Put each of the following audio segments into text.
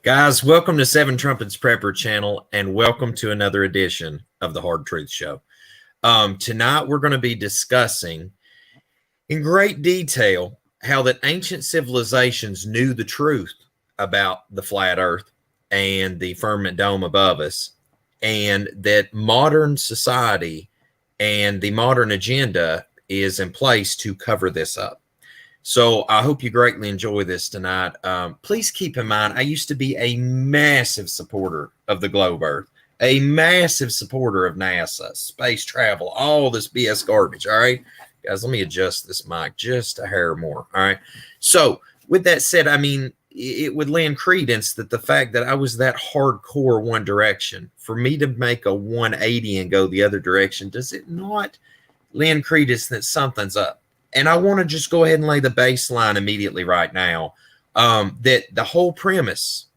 Guys, welcome to Seven Trumpets Prepper channel and welcome to another edition of the Hard Truth Show. Tonight we're going to be discussing in great detail how that ancient civilizations knew the truth about the flat earth and the firmament dome above us, and that modern society and the modern agenda is in place to cover this up. So I hope you greatly enjoy this tonight. Please keep in mind, I used to be a massive supporter of the globe Earth, a massive supporter of NASA, space travel, all this BS garbage. All right, guys, let me adjust this mic just a hair more. All right. So with that said, I mean, it would lend credence that the fact that I was that hardcore one direction, for me to make a 180 and go the other direction, does it not lend credence that something's up? And I want to just go ahead and lay the baseline immediately right now, that the whole premise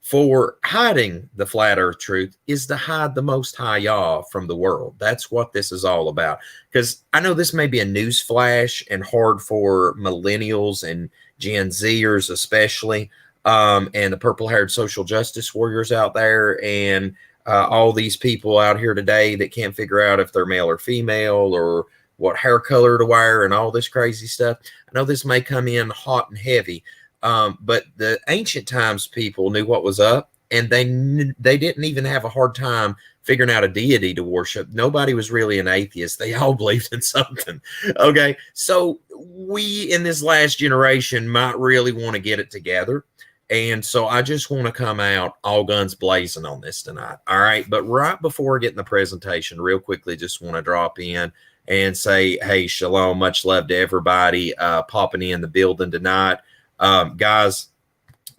for hiding the flat earth truth is to hide the Most High YAH from the world. That's what this is all about. Because I know this may be a news flash and hard for millennials and Gen Zers especially, and the purple-haired social justice warriors out there, and all these people out here today that can't figure out if they're male or female, or what hair color to wear, and all this crazy stuff. I know this may come in hot and heavy, but the ancient times people knew what was up, and they didn't even have a hard time figuring out a deity to worship. Nobody was really an atheist. They all believed in something. Okay, so we in this last generation might really want to get it together. And so I just want to come out all guns blazing on this tonight. All right, but right before getting the presentation, real quickly, just want to drop in and say, hey, shalom, much love to everybody popping in the building tonight. Guys,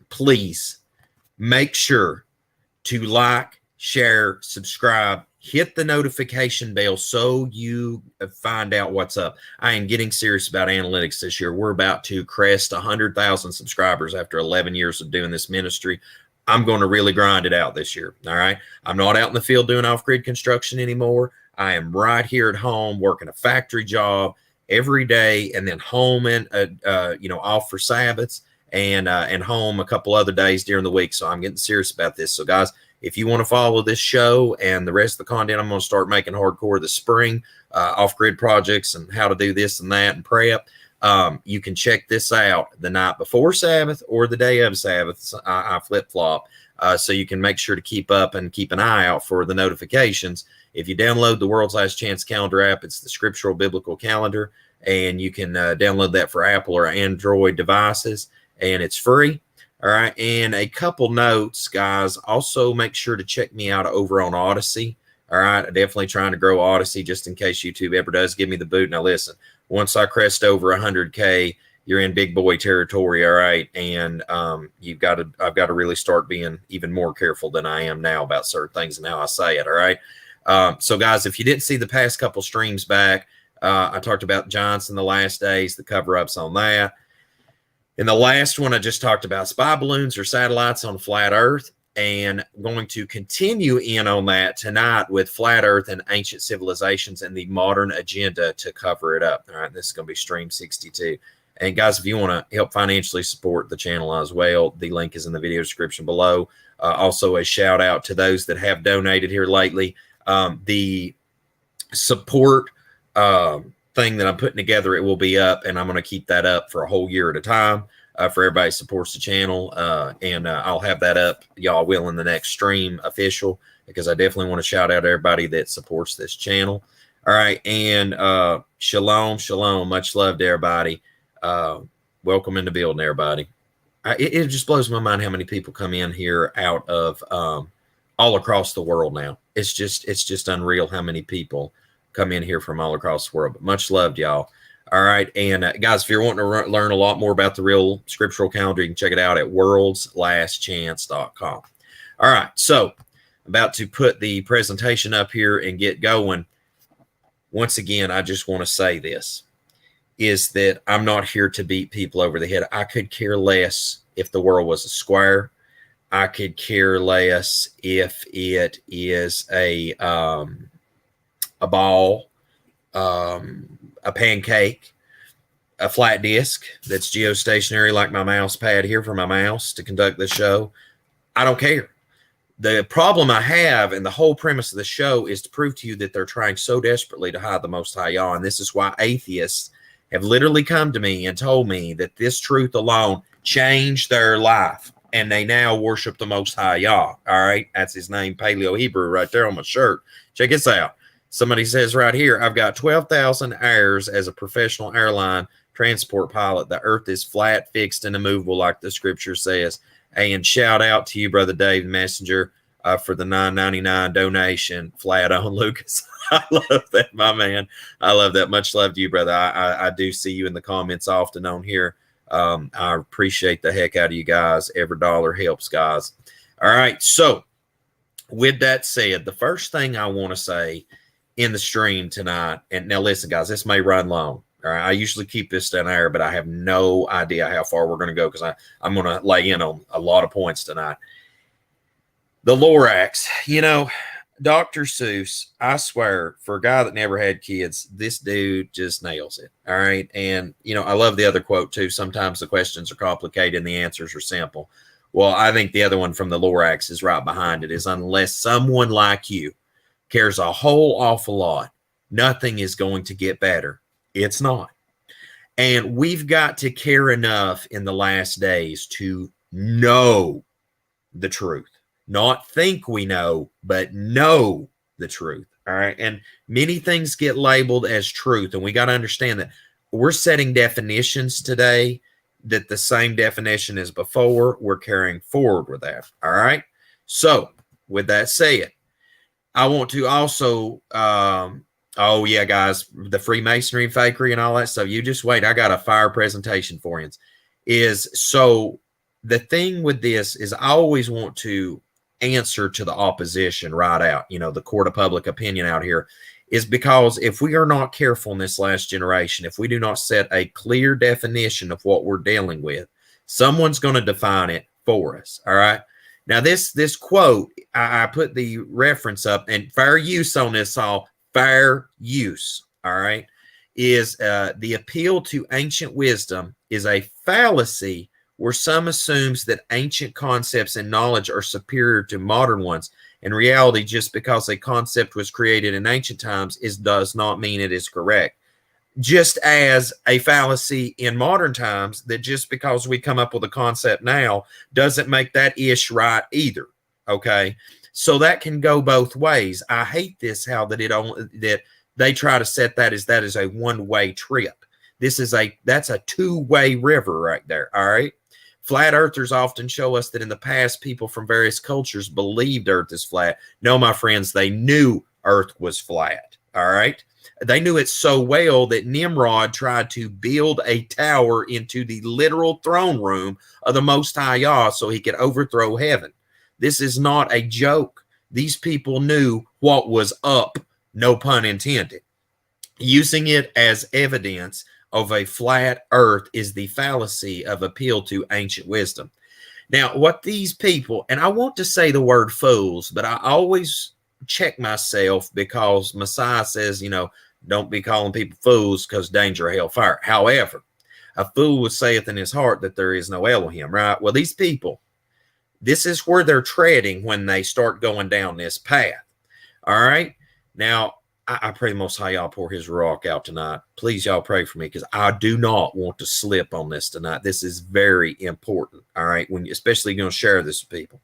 please make sure to like, share, subscribe, hit the notification bell so you find out what's up. I am getting serious about analytics this year. We're about to crest 100,000 subscribers after 11 years of doing this ministry. I'm going to really grind it out this year. All right. I'm not out in the field doing off-grid construction anymore. I am right here at home working a factory job every day, and then home and off for Sabbaths, and home a couple other days during the week. So I'm getting serious about this. So guys, if you want to follow this show and the rest of the content I'm going to start making hardcore this spring, off-grid projects and how to do this and that and prep, you can check this out the night before Sabbath or the day of Sabbath. I flip-flop, so you can make sure to keep up and keep an eye out for the notifications. If you download the World's Last Chance calendar app, it's the scriptural biblical calendar, and you can download that for Apple or Android devices, and it's free. All right. And a couple notes, guys. Also, make sure to check me out over on Odyssey. All right. I'm definitely trying to grow Odyssey just in case YouTube ever does give me the boot. Now, listen, once I crest over 100K, you're in big boy territory. All right. And I've got to really start being even more careful than I am now about certain things and how I say it. All right. So, guys, if you didn't see the past couple streams back, I talked about Johnson the last days, the cover-ups on that. In the last one, I just talked about spy balloons or satellites on flat Earth, and I'm going to continue in on that tonight with flat Earth and ancient civilizations and the modern agenda to cover it up. All right, this is going to be stream 62. And guys, if you want to help financially support the channel as well, the link is in the video description below. Also, a shout out to those that have donated here lately. The support thing that I'm putting together, it will be up, and I'm going to keep that up for a whole year at a time for everybody who supports the channel, and I'll have that up, y'all will, in the next stream official, because I definitely want to shout out everybody that supports this channel. All right, and shalom, much love to everybody. Welcome in the building, everybody. It just blows my mind how many people come in here out of all across the world now. It's just unreal how many people come in here from all across the world. But much love, y'all. All right. And guys, if you're wanting to learn a lot more about the real scriptural calendar, you can check it out at worldslastchance.com. All right. So about to put the presentation up here and get going. Once again, I just want to say this, is that I'm not here to beat people over the head. I could care less if the world was a square. I could care less if it is a ball, a pancake, a flat disc that's geostationary like my mouse pad here for my mouse to conduct the show. I don't care. The problem I have, and the whole premise of the show, is to prove to you that they're trying so desperately to hide the Most High YAH. And this is why atheists have literally come to me and told me that this truth alone changed their life. And they now worship the Most High YAH. All right. That's his name, Paleo Hebrew, right there on my shirt. Check this out. Somebody says right here, I've got 12,000 hours as a professional airline transport pilot. The earth is flat, fixed, and immovable, like the scripture says. And shout out to you, Brother Dave Messenger, for the $9.99 donation. Flat on, Lucas. I love that, my man. I love that. Much love to you, brother. I do see you in the comments often on here. I appreciate the heck out of you guys. Every dollar helps, guys. All right. So with that said, the first thing I want to say in the stream tonight, and now listen, guys, this may run long. All right, I usually keep this to an hour, but I have no idea how far we're going to go because I'm going to lay in on a lot of points tonight. The Lorax, Dr. Seuss, I swear, for a guy that never had kids, this dude just nails it. All right. And, I love the other quote too. Sometimes the questions are complicated and the answers are simple. Well, I think the other one from the Lorax is right behind it, is unless someone like you cares a whole awful lot, nothing is going to get better. It's not. And we've got to care enough in the last days to know the truth. Not think we know, but know the truth. All right. And many things get labeled as truth. And we got to understand that we're setting definitions today that the same definition as before. We're carrying forward with that. All right. So with that said, I want to also, oh yeah, guys, the Freemasonry fakery and all that stuff. You just wait. I got a fire presentation for you. So the thing with this is I always want to answer to the opposition right out. The court of public opinion out here is because if we are not careful in this last generation, if we do not set a clear definition of what we're dealing with, someone's going to define it for us. All right. Now this quote, I put the reference up, and fair use on this all. Fair use, all right, is the appeal to ancient wisdom is a fallacy where some assumes that ancient concepts and knowledge are superior to modern ones. In reality, just because a concept was created in ancient times does not mean it is correct. Just as a fallacy in modern times that just because we come up with a concept now doesn't make that ish right either. Okay. So that can go both ways. I hate this, how that they try to set that as a one-way trip. That's a two-way river right there. All right. Flat earthers often show us that in the past, people from various cultures believed Earth is flat. No, my friends, they knew Earth was flat. All right. They knew it so well that Nimrod tried to build a tower into the literal throne room of the Most High YAH so he could overthrow heaven. This is not a joke. These people knew what was up, no pun intended. Using it as evidence of a flat earth is the fallacy of appeal to ancient wisdom. Now, what these people, and I want to say the word fools, but I always check myself because Messiah says, don't be calling people fools because danger of hellfire. However, a fool saith in his heart that there is no Elohim, right? Well, these people, this is where they're treading when they start going down this path. All right. Now, I pray the Most High YAH pour his rock out tonight. Please, y'all pray for me because I do not want to slip on this tonight. This is very important. All right. Especially going to share this with people.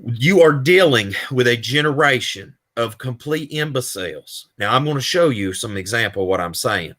You are dealing with a generation of complete imbeciles. Now, I'm going to show you some example of what I'm saying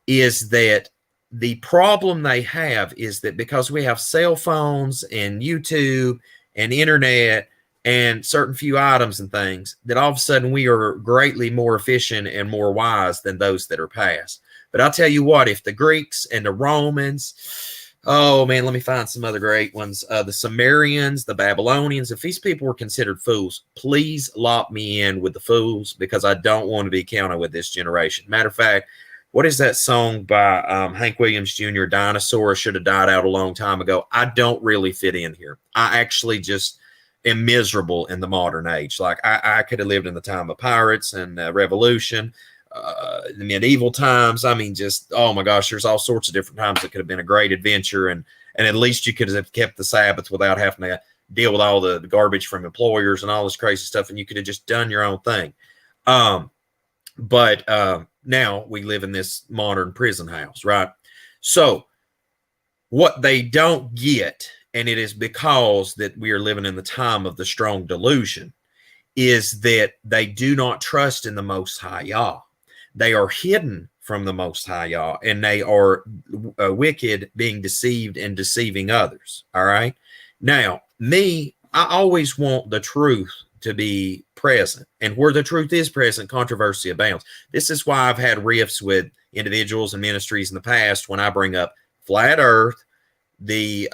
is that the problem they have is that because we have cell phones and YouTube and internet and certain few items and things, that all of a sudden we are greatly more efficient and more wise than those that are past. But I'll tell you what, if the Greeks and the Romans, oh man, let me find some other great ones. The Sumerians, the Babylonians, if these people were considered fools, please lock me in with the fools because I don't want to be counted with this generation. Matter of fact, what is that song by Hank Williams Jr., Dinosaur Should Have Died Out a Long Time Ago? I don't really fit in here. I actually just am miserable in the modern age. Like I could have lived in the time of pirates and revolution, the medieval times. I mean, just, oh my gosh, there's all sorts of different times that could have been a great adventure. And at least you could have kept the Sabbath without having to deal with all the garbage from employers and all this crazy stuff, and you could have just done your own thing. But now we live in this modern prison house, right? So what they don't get, and it is because that we are living in the time of the strong delusion, is that they do not trust in the Most High YAH. They are hidden from the Most High YAH, and they are wicked, being deceived and deceiving others. All right. Now, me, I always want the truth to be present, and where the truth is present, controversy abounds. This is why I've had riffs with individuals and ministries in the past when I bring up flat Earth, the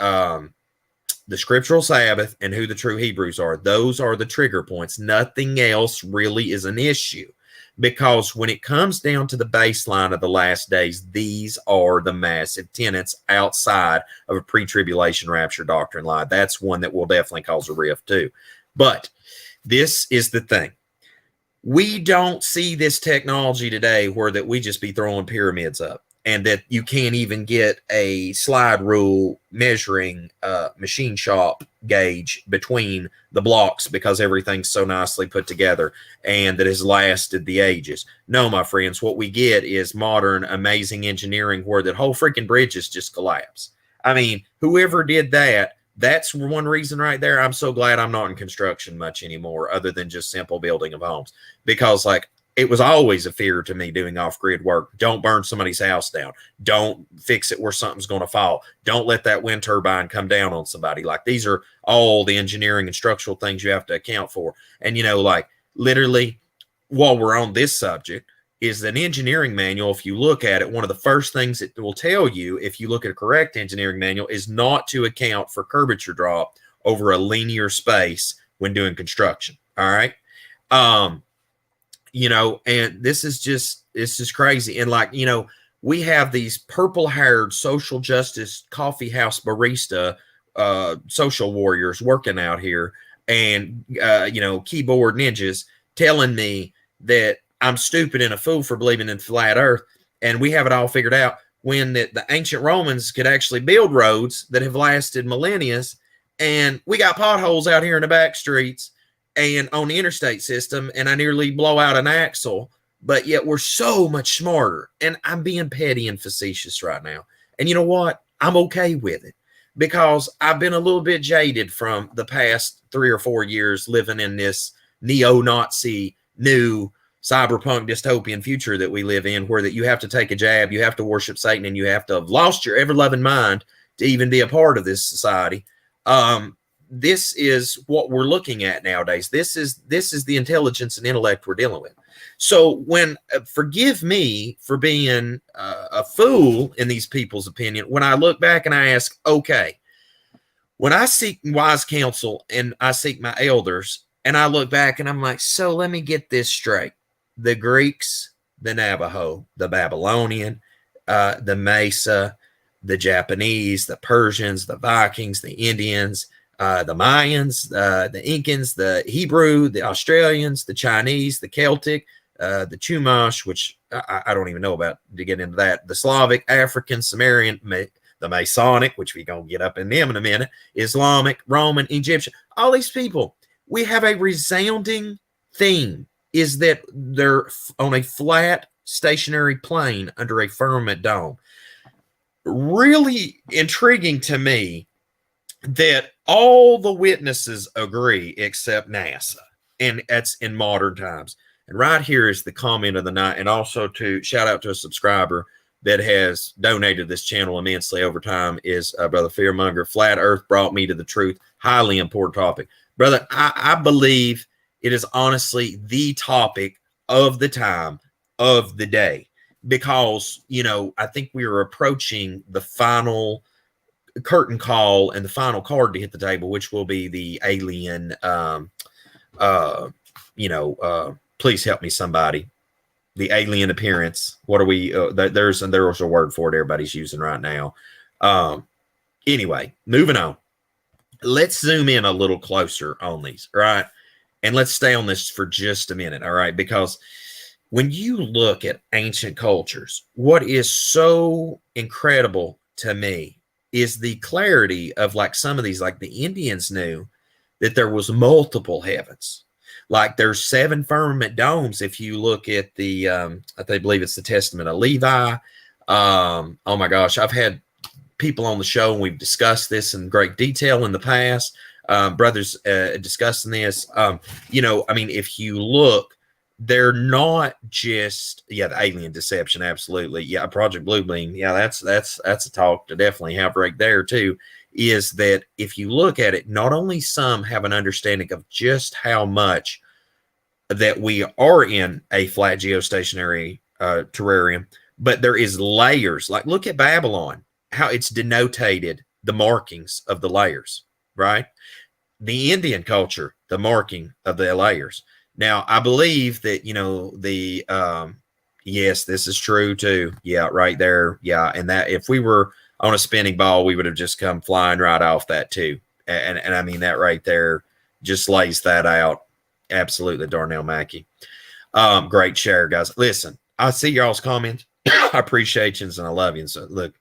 scriptural Sabbath, and who the true Hebrews are. Those are the trigger points. Nothing else really is an issue, because when it comes down to the baseline of the last days, these are the massive tenets outside of a pre-tribulation rapture doctrine lie. That's one that will definitely cause a rift too. But this is the thing. We don't see this technology today where that we just be throwing pyramids up, and that you can't even get a slide rule measuring machine shop gauge between the blocks because everything's so nicely put together and that has lasted the ages. No, my friends, what we get is modern, amazing engineering where that whole freaking bridges just collapse. I mean, whoever did that, that's one reason right there. I'm so glad I'm not in construction much anymore, other than just simple building of homes, because like, it was always a fear to me doing off-grid work. Don't burn somebody's house down. Don't fix it where something's going to fall. Don't let that wind turbine come down on somebody. Like, these are all the engineering and structural things you have to account for. And, you know, like, literally, while we're on this subject, is an engineering manual. If you look at it, one of the first things it will tell you, if you look at a correct engineering manual, is not to account for curvature drop over a linear space when doing construction. All right. You know, and this is just crazy. And like, you know, we have these purple-haired social justice coffee house barista social warriors working out here, and you know, keyboard ninjas telling me that I'm stupid and a fool for believing in flat earth, and we have it all figured out, when the ancient Romans could actually build roads that have lasted millennia, and we got potholes out here in the back streets and on the interstate system, and I nearly blow out an axle, but yet we're so much smarter. And I'm being petty and facetious right now. And you know what? I'm okay with it, because I've been a little bit jaded from the past 3 or 4 years living in this neo-Nazi, new cyberpunk dystopian future that we live in, where that you have to take a jab, you have to worship Satan, and you have to have lost your ever-loving mind to even be a part of this society. This is what we're looking at nowadays. This is the intelligence and intellect we're dealing with. So when, forgive me for being a fool in these people's opinion, when I look back and I ask, okay, when I seek wise counsel and I seek my elders, and I look back and I'm like, so let me get this straight. The Greeks, the Navajo, the Babylonian, the Mesa, the Japanese, the Persians, the Vikings, the Indians, the Mayans, the Incans, the Hebrew, the Australians, the Chinese, the Celtic, the Chumash, which I don't even know about to get into that, the Slavic, African, Sumerian, the Masonic, which we're going to get up in them in a minute, Islamic, Roman, Egyptian, all these people, we have a resounding theme, is that they're on a flat, stationary plane under a firmament dome. Really intriguing to me that all the witnesses agree except NASA, and that's in modern times. And right here is the comment of the night, and also to shout out to a subscriber that has donated this channel immensely over time, is Brother Fearmonger. Flat Earth brought me to the truth. Highly important topic. Brother, I believe it is honestly the topic of the time, of the day, because, you know, I think we are approaching the final curtain call and the final card to hit the table, which will be the alien, please help me somebody, the alien appearance. What are we, there's a word for it everybody's using right now. Anyway, moving on. Let's zoom in a little closer on these, right? And let's stay on this for just a minute, all right? Because when you look at ancient cultures, what is so incredible to me is the clarity of, like, some of these, like the Indians knew that there was multiple heavens. Like there's 7 firmament domes. If you look at the, I believe it's the Testament of Levi. Oh my gosh, I've had people on the show and we've discussed this in great detail in the past. Brothers discussing this. You know, I mean, if you look, they're not just, yeah, the alien deception, absolutely. Yeah, Project Bluebeam. Yeah, that's a talk to definitely have right there too. Is that if you look at it, not only some have an understanding of just how much that we are in a flat geostationary terrarium, but there is layers. Like look at Babylon, how it's denotated the markings of the layers, right? The Indian culture, the marking of the layers. Now, I believe that, you know, the, yes, this is true too. Yeah, right there. Yeah. And that if we were on a spinning ball, we would have just come flying right off that too. And I mean, that right there just lays that out. Absolutely, Darnell Mackey. Great share, guys. Listen, I see y'all's comments. I appreciate you and I love you. And so look,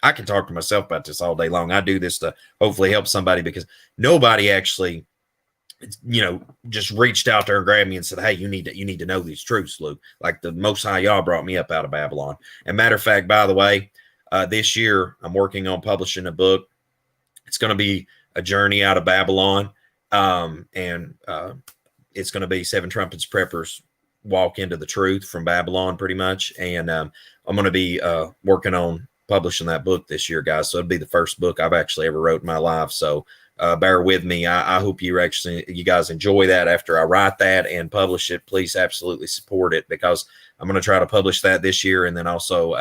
I can talk to myself about this all day long. I do this to hopefully help somebody because nobody actually, you know, just reached out there and grabbed me and said, hey, you need to know these truths, Luke. Like the Most High YAH brought me up out of Babylon. And matter of fact, by the way, this year I'm working on publishing a book. It's going to be a journey out of Babylon. It's going to be 7 Trumpets Preppers walk into the truth from Babylon pretty much. And I'm going to be working on publishing that book this year, guys. So it'll be the first book I've actually ever wrote in my life. So bear with me. I hope you guys enjoy that after I write that and publish it. Please absolutely support it because I'm going to try to publish that this year. And then also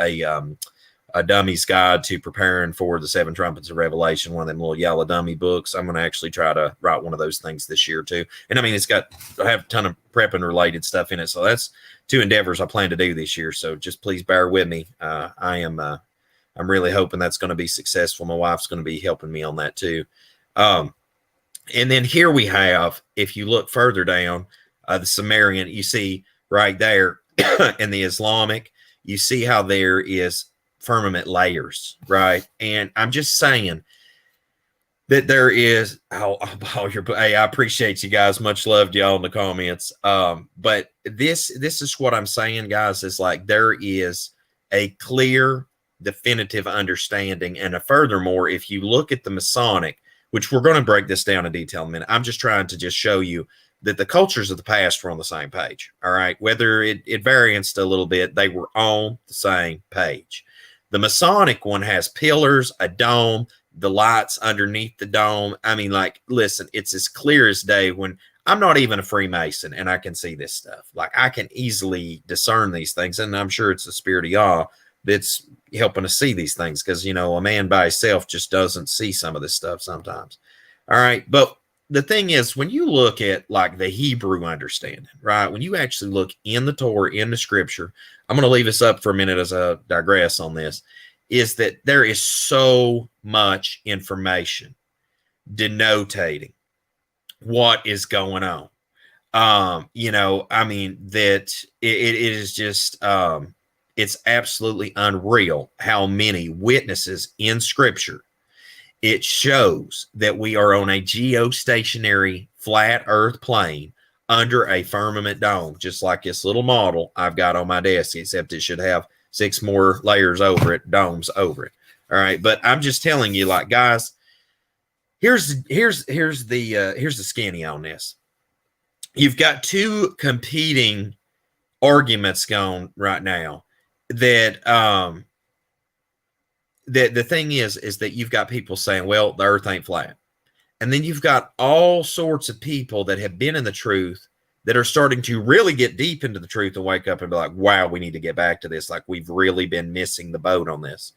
a dummy's guide to preparing for the 7 Trumpets of Revelation, one of them little yellow dummy books. I'm going to actually try to write one of those things this year too. And I mean, I have a ton of prepping related stuff in it. So that's 2 endeavors I plan to do this year. So just please bear with me. I'm really hoping that's going to be successful. My wife's going to be helping me on that too. And then here we have, if you look further down, the Sumerian, you see right there in the Islamic, you see how there is firmament layers, right? And I'm just saying that there is, hey, I appreciate you guys. Much love to y'all in the comments. But this is what I'm saying, guys, is like there is a clear, definitive understanding. And furthermore, if you look at the Masonic, which we're going to break this down in detail in a minute, I'm just trying to just show you that the cultures of the past were on the same page. All right. Whether it varianced a little bit, they were on the same page. The Masonic one has pillars, a dome, the lights underneath the dome. I mean, like, listen, it's as clear as day when I'm not even a Freemason and I can see this stuff. Like, I can easily discern these things. And I'm sure it's the Spirit of Yah that's helping us see these things because, you know, a man by himself just doesn't see some of this stuff sometimes. All right. But the thing is, when you look at like the Hebrew understanding, right, when you actually look in the Torah, in the scripture, I'm going to leave this up for a minute as I digress on this, is that there is so much information denotating what is going on. You know, I mean, that it is just, it's absolutely unreal how many witnesses in scripture it shows that we are on a geostationary flat earth plane under a firmament dome, just like this little model I've got on my desk, except it should have 6 more layers over it, domes over it. All right. But I'm just telling you, like, guys, here's the skinny on this. You've got 2 competing arguments going right now that, the thing is that you've got people saying, well, the earth ain't flat. And then you've got all sorts of people that have been in the truth that are starting to really get deep into the truth and wake up and be like, wow, we need to get back to this. Like, we've really been missing the boat on this.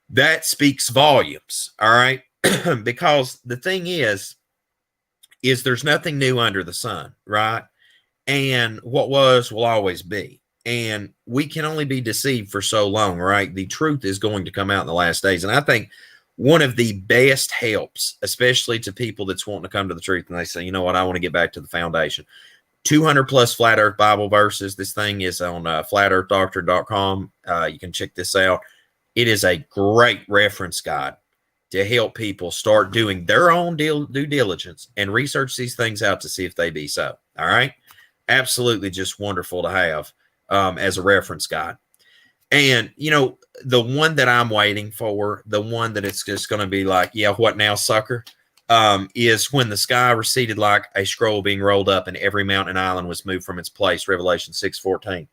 That speaks volumes. All right. Because the thing is there's nothing new under the sun. Right. And what was will always be. And we can only be deceived for so long, right? The truth is going to come out in the last days. And I think one of the best helps, especially to people that's wanting to come to the truth and they say, you know what, I want to get back to the foundation. 200 plus flat earth Bible verses. This thing is on flatearthdoctrine.com. You can check this out. It is a great reference guide to help people start doing their own due diligence and research these things out to see if they be so. All right. Absolutely just wonderful to have as a reference guide. And, you know, the one that I'm waiting for, the one that it's just going to be like, yeah, what now, sucker, is when the sky receded like a scroll being rolled up and every mountain and island was moved from its place, Revelation 6:14.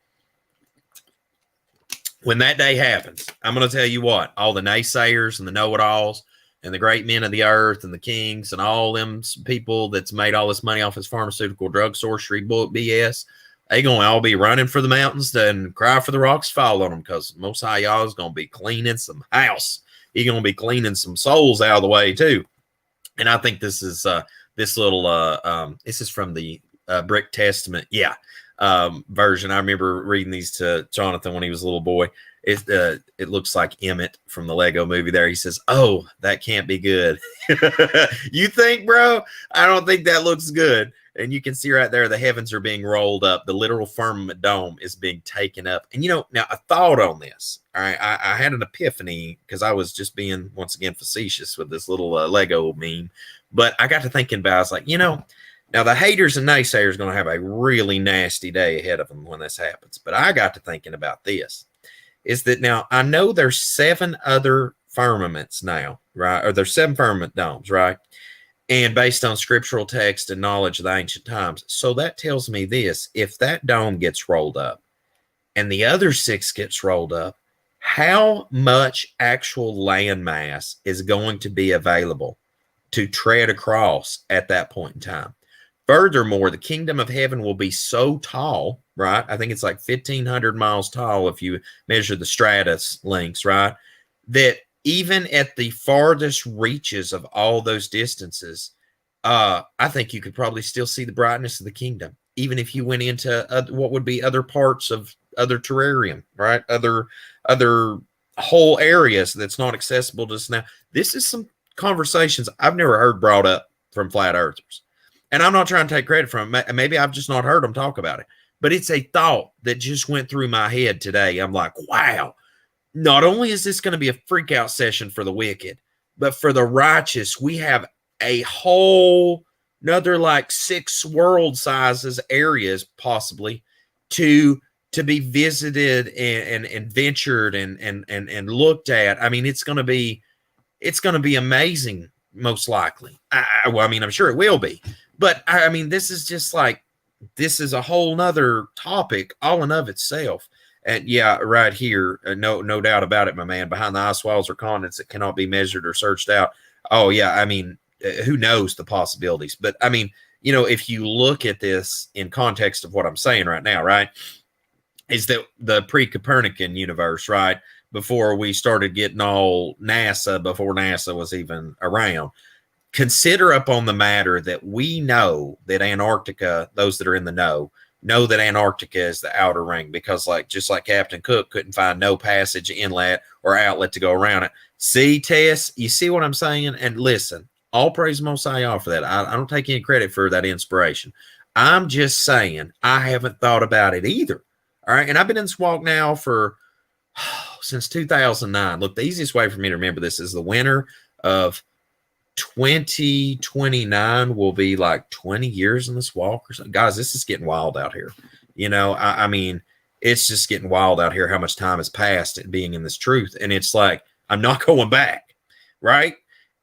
When that day happens, I'm going to tell you what, all the naysayers and the know-it-alls and the great men of the earth and the kings and all them people that's made all this money off his pharmaceutical drug sorcery BS, they going to all be running for the mountains and cry for the rocks fall on them, because Most High YAH is going to be cleaning some house. He's going to be cleaning some souls out of the way too. And I think this is this little this is from the Brick Testament. Yeah. Version. I remember reading these to Jonathan when he was a little boy. It looks like Emmett from the Lego movie there. He says, "Oh, that can't be good." You think, bro? I don't think that looks good. And you can see right there, the heavens are being rolled up. The literal firmament dome is being taken up. And, you know, now a thought on this. All right. I had an epiphany because I was just being, once again, facetious with this little Lego meme. But I got to thinking about, I was like, you know, now the haters and naysayers are going to have a really nasty day ahead of them when this happens. But I got to thinking about this, is that now I know there's 7 other firmaments now, right? Or there's 7 firmament domes, right? And based on scriptural text and knowledge of the ancient times. So that tells me this: if that dome gets rolled up and the other 6 gets rolled up, how much actual land mass is going to be available to tread across at that point in time? Furthermore, the kingdom of heaven will be so tall, right? I think it's like 1,500 miles tall if you measure the stratus links, right? That even at the farthest reaches of all those distances, I think you could probably still see the brightness of the kingdom, even if you went into what would be other parts of other terrarium, right? Other whole areas that's not accessible to us now. This is some conversations I've never heard brought up from flat earthers. And I'm not trying to take credit from it. Maybe I've just not heard them talk about it. But it's a thought that just went through my head today. I'm like, wow, not only is this going to be a freak out session for the wicked, but for the righteous, we have a whole another like 6 world sizes areas possibly to be visited and ventured and looked at. I mean, it's going to be amazing, most likely. Well, I mean, I'm sure it will be. But I mean, this is just like, this is a whole nother topic all in of itself. And yeah, right here, no doubt about it, my man. Behind the ice walls are continents that cannot be measured or searched out. Oh yeah, I mean, who knows the possibilities? But I mean, you know, if you look at this in context of what I'm saying right now, right, is that the pre-Copernican universe, right, before we started getting all NASA, before NASA was even around. Consider upon the matter that we know that Antarctica, those that are in the know that Antarctica is the outer ring, because just like Captain Cook couldn't find no passage, inlet, or outlet to go around it. See, Tess, you see what I'm saying? And listen, all praise Most High YAH for that. I don't take any credit for that inspiration. I'm just saying I haven't thought about it either. All right. And I've been in this walk now for since 2009. Look, the easiest way for me to remember this is the winter of 2029 will be like 20 years in this walk or something. Guys, this is getting wild out here. You know, I mean, it's just getting wild out here how much time has passed at being in this truth. And it's like, I'm not going back. Right.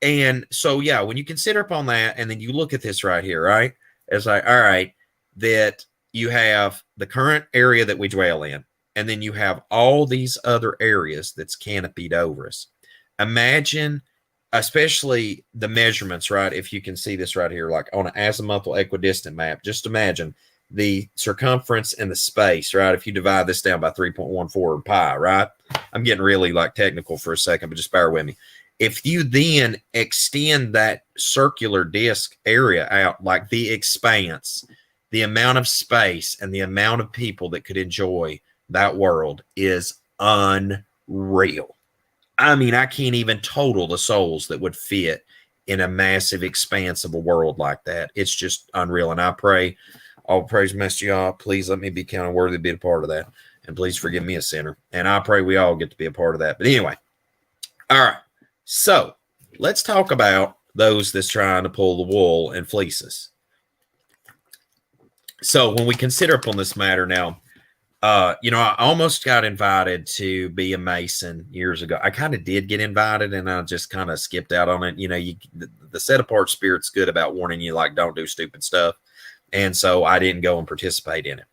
And so, yeah, when you consider upon that, and then you look at this right here, right, it's like, all right, that you have the current area that we dwell in, and then you have all these other areas that's canopied over us. Imagine, especially the measurements, right? If you can see this right here, like on an azimuthal equidistant map, just imagine the circumference and the space, right? If you divide this down by 3.14 pi, right? I'm getting really like technical for a second, but just bear with me. If you then extend that circular disc area out, like the expanse, the amount of space and the amount of people that could enjoy that world is unreal. I mean, I can't even total the souls that would fit in a massive expanse of a world like that. It's just unreal. And I pray, all praise Master YAH, please let me be counted worthy to be a part of that. And please forgive me a sinner. And I pray we all get to be a part of that. But anyway, all right. So let's talk about those that's trying to pull the wool and fleece us. So when we consider upon this matter now, you know, I almost got invited to be a Mason years ago. I kind of did get invited, and I just kind of skipped out on it. You know, the set apart spirit's good about warning you, like, don't do stupid stuff. And so I didn't go and participate in it.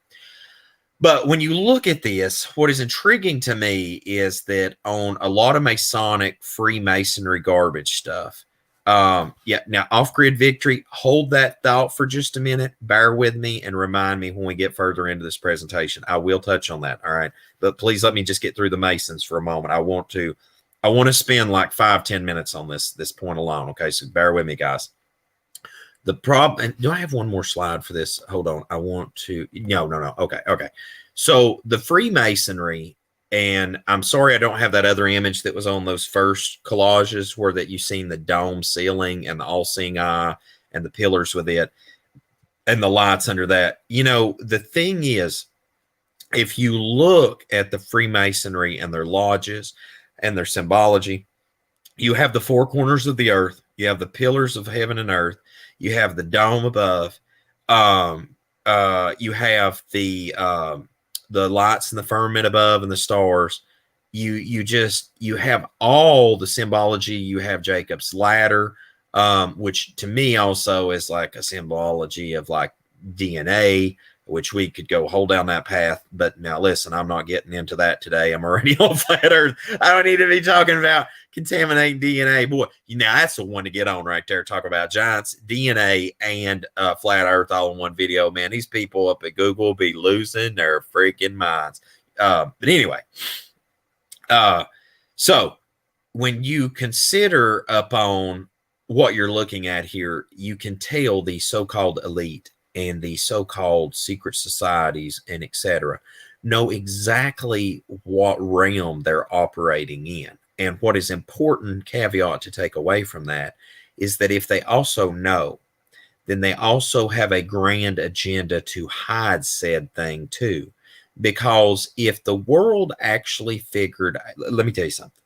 But when you look at this, what is intriguing to me is that on a lot of Masonic Freemasonry garbage stuff, yeah, now off-grid victory, hold that thought for just a minute, bear with me, and remind me when we get further into this presentation. I will touch on that, all right? But please let me just get through the Masons for a moment. I want to spend like 5-10 minutes on this point alone, okay? So bear with me, guys. The problem, and do I have one more slide for this? Hold on. I want to, no. Okay. So the Freemasonry, and I'm sorry I don't have that other image that was on those first collages where that you seen the dome ceiling and the all-seeing eye and the pillars with it and the lights under that. You know, the thing is, if you look at the Freemasonry and their lodges and their symbology, you have the four corners of the earth, you have the pillars of heaven and earth, you have the dome above, you have the lights in the firmament above and the stars. You have all the symbology. You have Jacob's ladder, which to me also is like a symbology of like DNA, which we could go hold down that path. But now listen, I'm not getting into that today. I'm already on flat earth. I don't need to be talking about contaminating DNA. Boy, now that's the one to get on right there. Talk about giants, DNA, and flat earth all in one video. Man, these people up at Google be losing their freaking minds. But anyway, so when you consider upon what you're looking at here, you can tell the so-called elite and the so-called secret societies and etc. know exactly what realm they're operating in. And what is important caveat to take away from that is that if they also know, then they also have a grand agenda to hide said thing too. Because if the world actually figured, let me tell you something.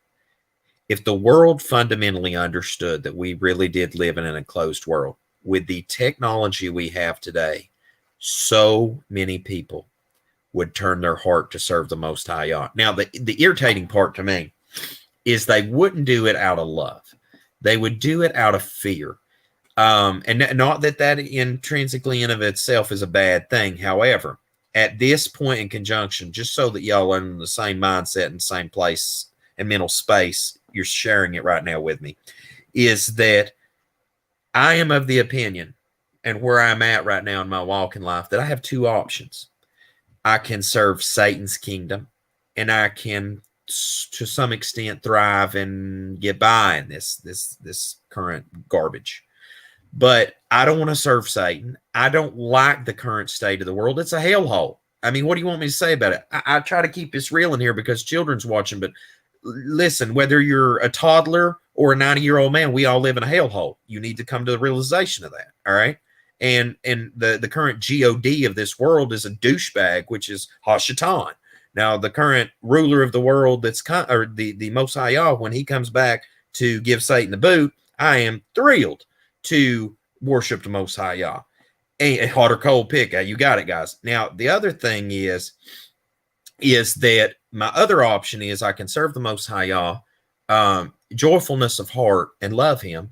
If the world fundamentally understood that we really did live in an enclosed world, with the technology we have today, so many people would turn their heart to serve the Most High YAH. Now, the irritating part to me is they wouldn't do it out of love. They would do it out of fear. And not that that intrinsically in of itself is a bad thing. However, at this point in conjunction, just so that y'all are in the same mindset and same place and mental space, you're sharing it right now with me, is that I am of the opinion, and where I'm at right now in my walk in life, that I have two options. I can serve Satan's kingdom, and I can, to some extent, thrive and get by in this current garbage. But I don't want to serve Satan. I don't like the current state of the world. It's a hellhole. I mean, what do you want me to say about it? I try to keep this real in here because children's watching, but listen, whether you're a toddler or a 90-year-old man, we all live in a hellhole. You need to come to the realization of that, all right? And the current God of this world is a douchebag, which is Hashatan. Now, the current ruler of the world, or the Most High YAH, when he comes back to give Satan the boot, I am thrilled to worship the Most High YAH. And hot or cold pick, you got it, guys. Now, the other thing is that my other option is I can serve the Most High YAH, joyfulness of heart, and love him.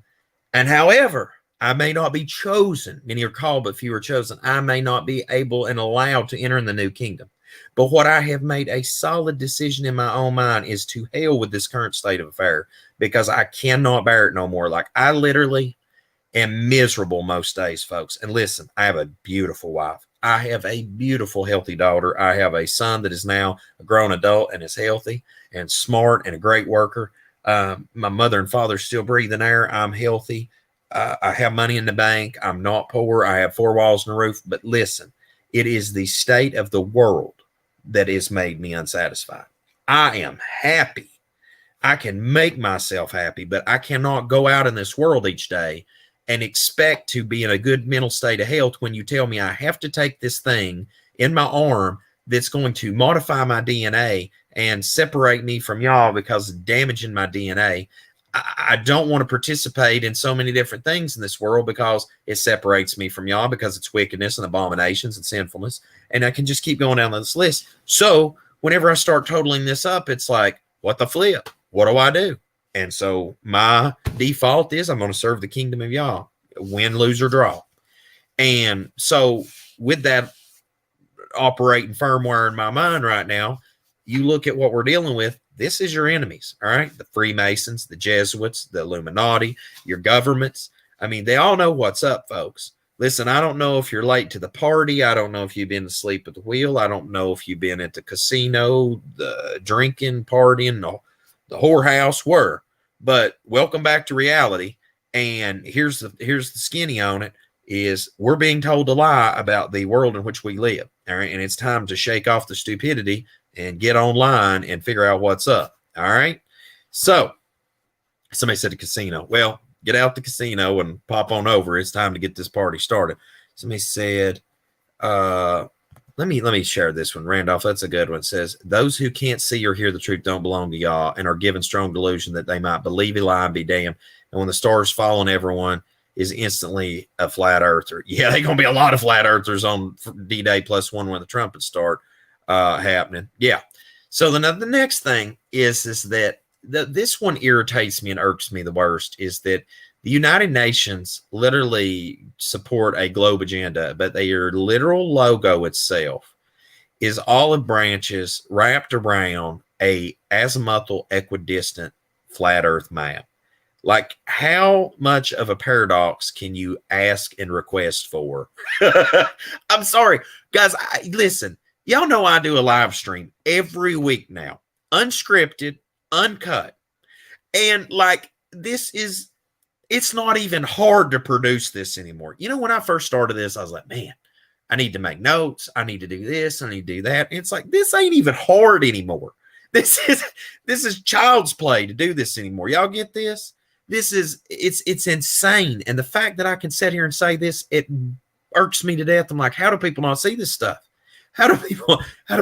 And however, I may not be chosen. Many are called, but few are chosen. I may not be able and allowed to enter in the new kingdom. But what I have made a solid decision in my own mind is to hell with this current state of affair, because I cannot bear it no more. Like, I literally am miserable most days, folks. And listen, I have a beautiful wife. I have a beautiful, healthy daughter. I have a son that is now a grown adult and is healthy and smart and a great worker. My mother and father still breathing air. I'm healthy. I have money in the bank. I'm not poor. I have four walls and a roof. But listen, it is the state of the world that has made me unsatisfied. I am happy. I can make myself happy, but I cannot go out in this world each day and expect to be in a good mental state of health when you tell me I have to take this thing in my arm that's going to modify my DNA and separate me from y'all because of damaging my DNA. I don't want to participate in so many different things in this world because it separates me from y'all, because it's wickedness and abominations and sinfulness. And I can just keep going down this list. So whenever I start totaling this up, it's like, what the flip? What do I do? And so my default is I'm going to serve the kingdom of YAH, win, lose, or draw. And so with that operating firmware in my mind right now, you look at what we're dealing with. This is your enemies, all right? The Freemasons, the Jesuits, the Illuminati, your governments. I mean, they all know what's up, folks. Listen, I don't know if you're late to the party. I don't know if you've been asleep at the wheel. I don't know if you've been at the casino, the drinking, partying, the whorehouse, where. But welcome back to reality. And here's the skinny on it, is we're being told to lie about the world in which we live, all right? And it's time to shake off the stupidity and get online and figure out what's up. All right. So somebody said the casino. Well, get out the casino and pop on over. It's time to get this party started. Somebody said, let me share this one. Randolph, that's a good one. It says, those who can't see or hear the truth don't belong to y'all and are given strong delusion that they might believe a lie and be damned. And when the stars fall on everyone, is instantly a flat earther. Yeah, they're going to be a lot of flat earthers on D-Day +1 when the trumpets start happening. Yeah. So the next thing is that this one irritates me and irks me the worst, is that the United Nations literally support a globe agenda, but their literal logo itself is olive branches wrapped around a azimuthal equidistant flat earth map. Like, how much of a paradox can you ask and request for? I'm sorry, guys. Listen, y'all know I do a live stream every week now, unscripted, uncut. And like, it's not even hard to produce this anymore. You know, when I first started this, I was like, man, I need to make notes. I need to do this. I need to do that. And it's like, this ain't even hard anymore. This is child's play to do this anymore. Y'all get this? It's insane. And the fact that I can sit here and say this, it irks me to death. I'm like, how do people not see this stuff? How do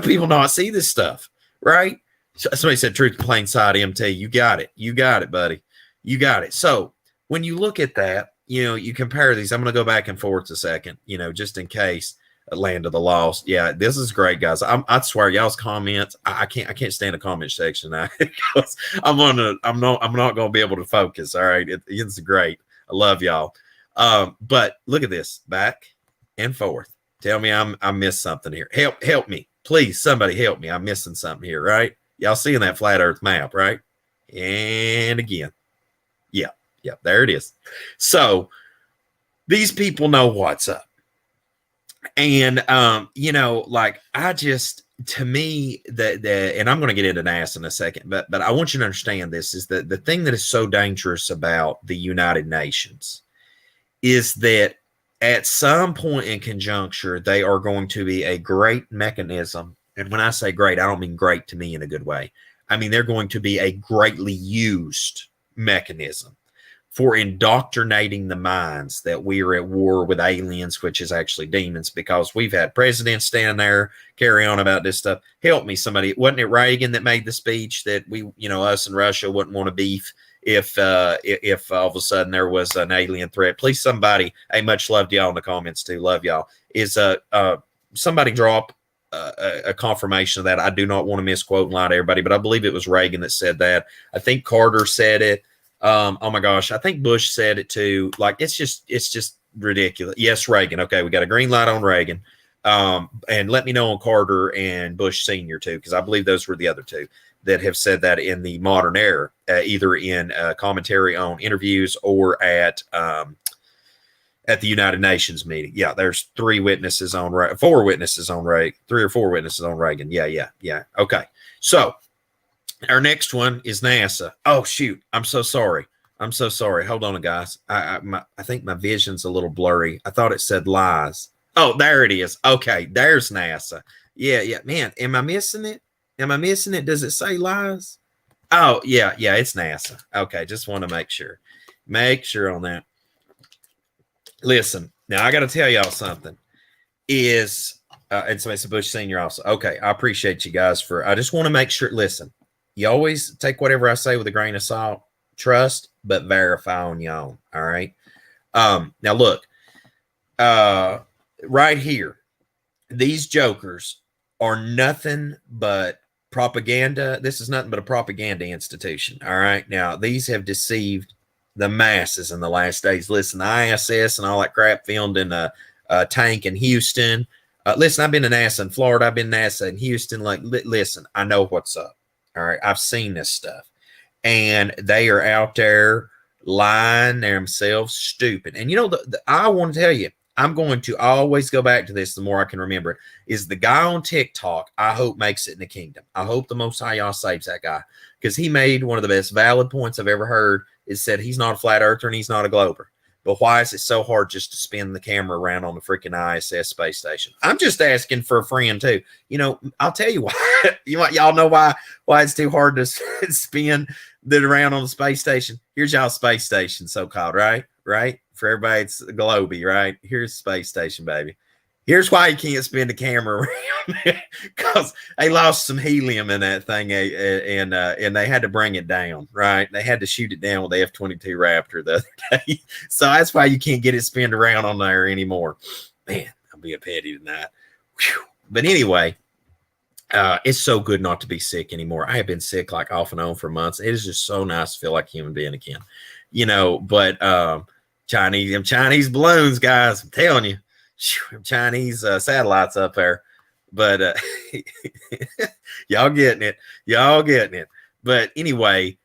people not see this stuff? Right? Somebody said truth in plain sight, MT. You got it. You got it, buddy. You got it. So when you look at that, you know, you compare these. I'm going to go back and forth a second, you know, just in case. Land of the Lost. Yeah, this is great, guys. I swear, y'all's comments. I can't stand the comment section now. I'm not gonna be able to focus. All right, it's great. I love y'all. But look at this, back and forth. Tell me I missed something here. Help me, please. Somebody help me. I'm missing something here, right? Y'all seeing that flat Earth map, right? And again, yeah, there it is. So these people know what's up. And, you know, like, to me, and I'm going to get into NASA in a second, but I want you to understand this, is that the thing that is so dangerous about the United Nations is that at some point in conjuncture, they are going to be a great mechanism. And when I say great, I don't mean great to me in a good way. I mean, they're going to be a greatly used mechanism for indoctrinating the minds that we are at war with aliens, which is actually demons, because we've had presidents stand there, carry on about this stuff. Help me, somebody. Wasn't it Reagan that made the speech that we, you know, us and Russia wouldn't want to beef if all of a sudden there was an alien threat? Please, somebody, hey, much love to y'all in the comments too. Love y'all. Is somebody drop a confirmation of that? I do not want to misquote and lie to everybody, but I believe it was Reagan that said that. I think Carter said it. Oh my gosh, I think Bush said it too. Like, it's just ridiculous. Yes, Reagan. Okay, we got a green light on Reagan. And let me know on Carter and Bush Senior too, because I believe those were the other two that have said that in the modern era, either in commentary on interviews or at the United Nations meeting. Yeah, there's 4 witnesses on Reagan, 3 or 4 witnesses on Reagan. Yeah. Okay, so our next one is NASA. Oh, shoot. I'm so sorry. Hold on, guys. I think my vision's a little blurry. I thought it said lies. Oh, there it is. Okay, there's NASA. Yeah. Man, am I missing it? Does it say lies? Oh, yeah, it's NASA. Okay, just want to make sure. On that. Listen, now I got to tell y'all something. And somebody said Bush Senior also. Okay, I appreciate you guys I just want to make sure. Listen. You always take whatever I say with a grain of salt, trust, but verify on your own. All right. Now look, right here, these jokers are nothing but propaganda. This is nothing but a propaganda institution. All right. Now, these have deceived the masses in the last days. Listen, the ISS and all that crap filmed in a tank in Houston. Listen, I've been to NASA in Florida. I've been to NASA in Houston. Like, listen, I know what's up. All right. I've seen this stuff. And they are out there lying themselves stupid. And, you know, I want to tell you, I'm going to always go back to this the more I can remember it, is the guy on TikTok, I hope makes it in the kingdom. I hope the Most High YAH saves that guy, because he made one of the best valid points I've ever heard, is said he's not a flat earther and he's not a glober. But why is it so hard just to spin the camera around on the freaking ISS space station? I'm just asking for a friend too. You know, I'll tell you why. Y'all know why it's too hard to spin that around on the space station. Here's y'all space station, so-called, right? For everybody, it's globy, right? Here's the space station, baby. Here's why you can't spin the camera around, because they lost some helium in that thing, and they had to bring it down, right? They had to shoot it down with the F-22 Raptor the other day. So that's why you can't get it spinned around on there anymore. Man, I'll be a petty tonight. Whew. But anyway, it's so good not to be sick anymore. I have been sick like off and on for months. It is just so nice to feel like a human being again, you know. But Chinese balloons, guys, I'm telling you, Chinese satellites up there. But y'all getting it. But anyway,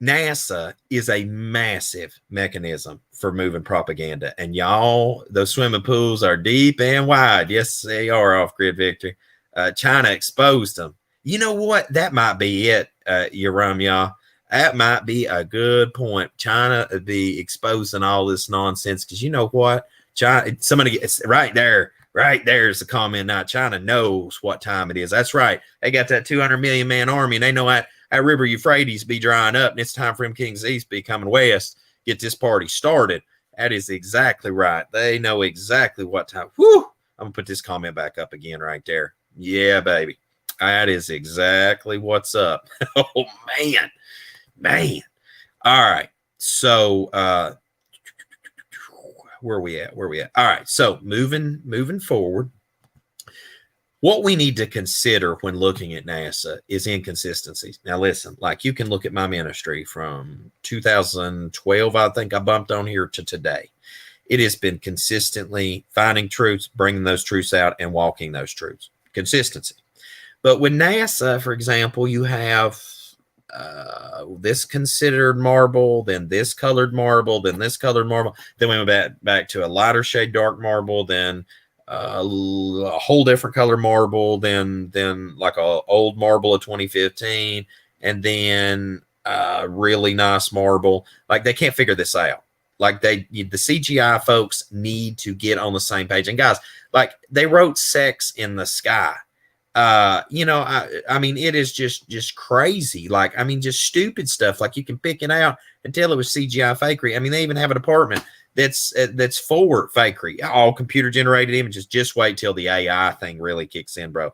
NASA is a massive mechanism for moving propaganda, and y'all, those swimming pools are deep and wide. Yes, they are. Off grid victory. China exposed them. You know what? That might be it, y'all. That might be a good point. China would be exposing all this nonsense, because you know what? China, somebody gets right there. Right there's the comment now. China knows what time it is. That's right. They got that 200 million man army, and they know that river Euphrates be drying up, and it's time for them Kings East be coming west. Get this party started. That is exactly right. They know exactly what time. Whew. I'm gonna put this comment back up again right there. Yeah, baby. That is exactly what's up. Oh, man. All right. So, where are we at? All right. So moving forward, what we need to consider when looking at NASA is inconsistencies. Now, listen, like, you can look at my ministry from 2012, I think I bumped on here, to today. It has been consistently finding truths, bringing those truths out, and walking those truths. Consistency. But with NASA, for example, you have this considered marble, then this colored marble, then this colored marble. Then we went back to a lighter shade dark marble, then a whole different color marble, then like a old marble of 2015, and then really nice marble. Like, they can't figure this out. Like, the CGI folks need to get on the same page. And guys, like, they wrote sex in the sky. You know, I mean, it is just crazy. Like, I mean, just stupid stuff. Like, you can pick it out and tell it was CGI fakery. I mean, they even have a department that's for fakery, all computer generated images. Just wait till the AI thing really kicks in, bro.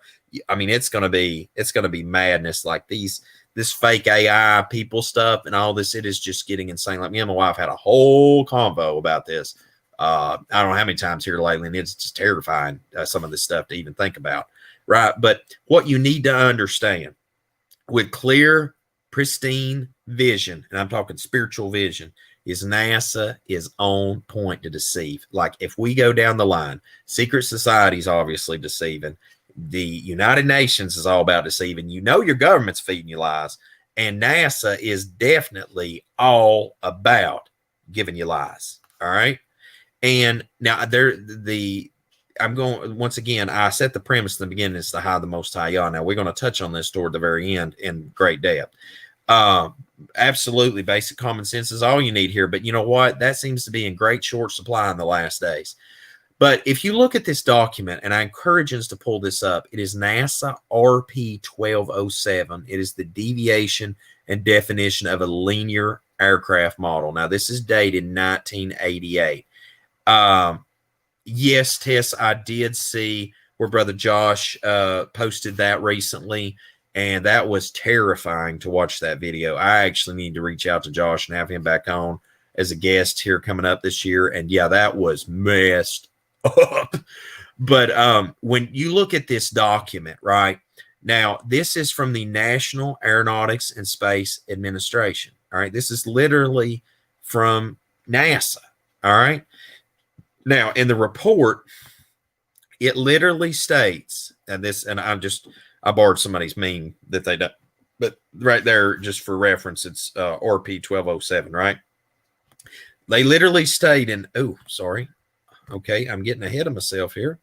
I mean, it's gonna be madness. Like, this fake AI people stuff and all this, it is just getting insane. Like, me and my wife had a whole convo about this. I don't know how many times here lately, and it's just terrifying, some of this stuff to even think about. Right. But what you need to understand, with clear, pristine vision, and I'm talking spiritual vision, is NASA is on point to deceive. Like, if we go down the line, secret societies obviously deceiving. The United Nations is all about deceiving. You know, your government's feeding you lies. And NASA is definitely all about giving you lies. All right. And now I'm going, once again, I set the premise in the beginning, it's the high of the Most High YAH. Now, we're going to touch on this toward the very end in great depth. Absolutely, basic common sense is all you need here. But you know what? That seems to be in great short supply in the last days. But if you look at this document, and I encourage us to pull this up, it is NASA RP 1207. It is the deviation and definition of a linear aircraft model. Now, this is dated 1988. Yes, Tess, I did see where Brother Josh posted that recently. And that was terrifying to watch that video. I actually need to reach out to Josh and have him back on as a guest here coming up this year. And yeah, that was messed up. But when you look at this document, right now, this is from the National Aeronautics and Space Administration. All right. This is literally from NASA. All right. Now, in the report, it literally states, and I borrowed somebody's meme that they don't, but right there, just for reference, it's RP 1207, right? They literally state in, oh, sorry. Okay, I'm getting ahead of myself here.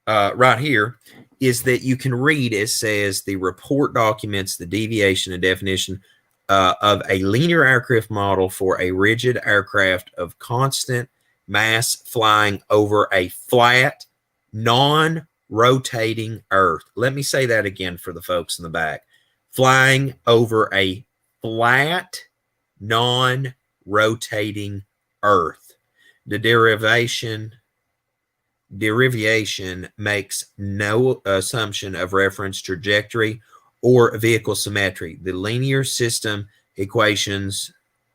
Right here is that you can read, it says the report documents the deviation and definition of a linear aircraft model for a rigid aircraft of constant mass flying over a flat, non-rotating Earth. Let me say that again for the folks in the back. Flying over a flat, non-rotating Earth. The derivation makes no assumption of reference trajectory or vehicle symmetry. The linear system equations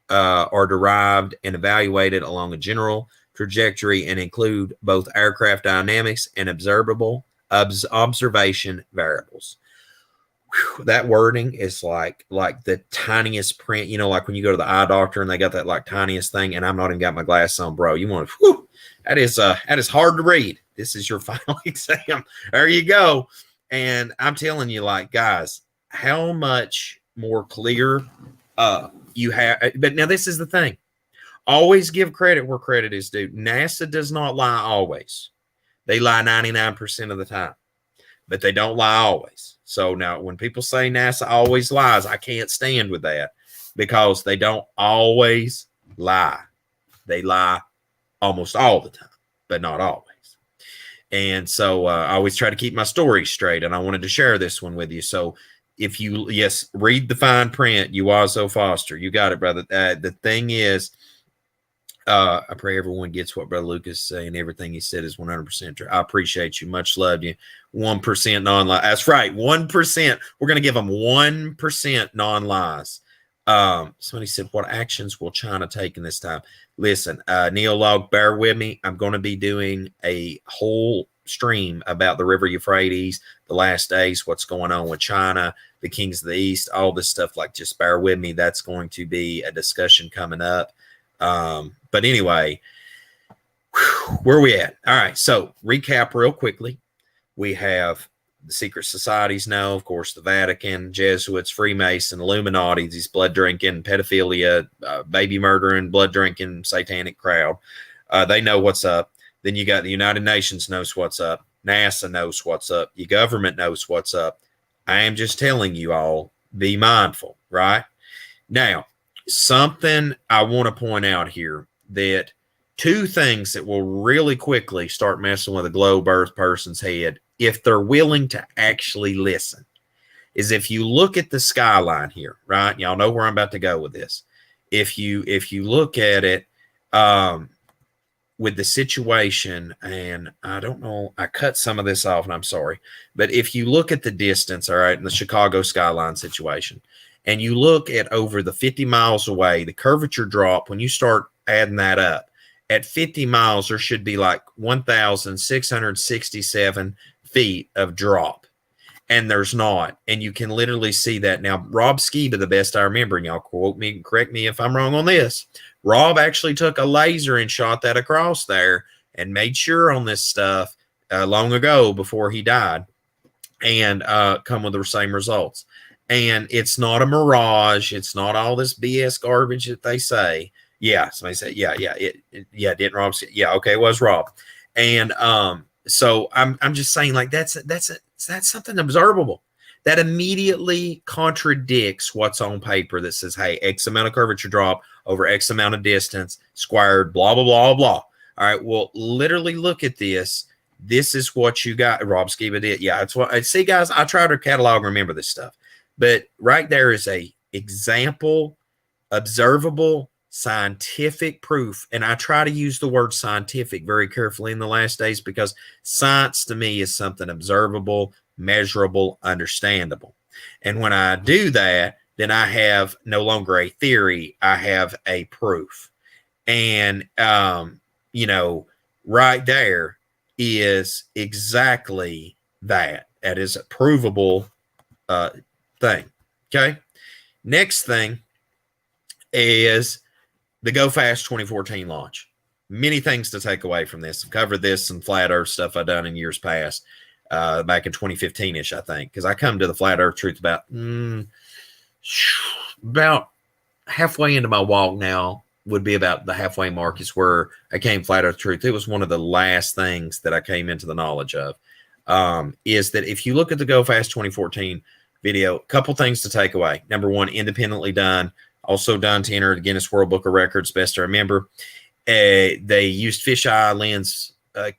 are derived and evaluated along a general trajectory and include both aircraft dynamics and observation variables. Whew, that wording is like the tiniest print, you know, like when you go to the eye doctor and they got that like tiniest thing, and I'm not even got my glasses on, bro. You want to, whew, that is hard to read. This is your final exam. There you go. And I'm telling you, like, guys, how much more clear you have. But now this is the thing. Always give credit where credit is due. NASA does not lie always. They lie 99% of the time, but they don't lie always. So now when people say NASA always lies, I can't stand with that because they don't always lie. They lie almost all the time, but not always. And so I always try to keep my story straight, and I wanted to share this one with you. So if you, yes, read the fine print, Uwazo Foster. You got it, brother. The thing is, I pray everyone gets what Brother Lucas is saying. Everything he said is 100% true. I appreciate you. Much love you. 1% non-lies. That's right. 1%. We're going to give them 1% non-lies. Somebody said, what actions will China take in this time? Listen, Neolog, bear with me. I'm going to be doing a whole stream about the River Euphrates, the last days, what's going on with China, the kings of the East, all this stuff. Like, just bear with me. That's going to be a discussion coming up. But anyway, where are we at? All right. So recap real quickly. We have the secret societies now, of course, the Vatican, Jesuits, Freemason, Illuminati, these blood drinking, pedophilia, baby murdering, blood drinking, satanic crowd. They know what's up. Then you got the United Nations knows what's up. NASA knows what's up. Your government knows what's up. I am just telling you all, be mindful, right? Now, something I want to point out here, that two things that will really quickly start messing with a globe earth person's head if they're willing to actually listen is if you look at the skyline here, right? Y'all know where I'm about to go with this. If you look at it with the situation, and I don't know, I cut some of this off and I'm sorry, but if you look at the distance, all right, in the Chicago skyline situation, and you look at over the 50 miles away, the curvature drop, when you start adding that up, at 50 miles, there should be like 1,667 feet of drop. And there's not. And you can literally see that. Now, Rob Skiba, the best I remember, and y'all quote me, correct me if I'm wrong on this, Rob actually took a laser and shot that across there and made sure on this stuff long ago before he died, and come with the same results. And it's not a mirage. It's not all this BS garbage that they say. Yeah, somebody said, didn't Rob say? Yeah, okay, it was Rob. And so I'm just saying, like, that's something observable that immediately contradicts what's on paper that says, hey, X amount of curvature drop over X amount of distance squared, blah, blah, blah, blah. All right, well, literally look at this. This is what you got. Rob Skiba did. Yeah, that's what I see, guys. I try to catalog and remember this stuff. But right there is a example, observable, scientific proof. And I try to use the word scientific very carefully in the last days because science to me is something observable, measurable, understandable. And when I do that, then I have no longer a theory, I have a proof. And, you know, right there is exactly that. That is a provable thing. Okay. Next thing is the Go Fast 2014 launch. Many things to take away from this. I've covered this and flat earth stuff I've done in years past, back in 2015-ish, I think, because I come to the flat earth truth about halfway into my walk now. Would be about the halfway mark is where I came flat earth truth. It was one of the last things that I came into the knowledge of, is that if you look at the Go Fast 2014 video, a couple things to take away. Number one, independently done, also done to enter the Guinness World Book of Records, best I remember. They used fisheye lens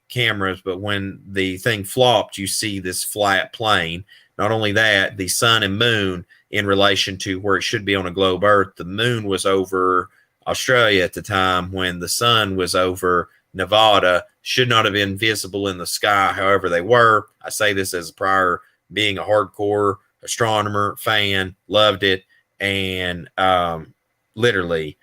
cameras, but when the thing flopped, you see this flat plane. Not only that, the sun and moon in relation to where it should be on a globe Earth, the moon was over Australia at the time when the sun was over Nevada, should not have been visible in the sky. However, they were. I say this as prior being a hardcore astronomer fan, loved it. And literally,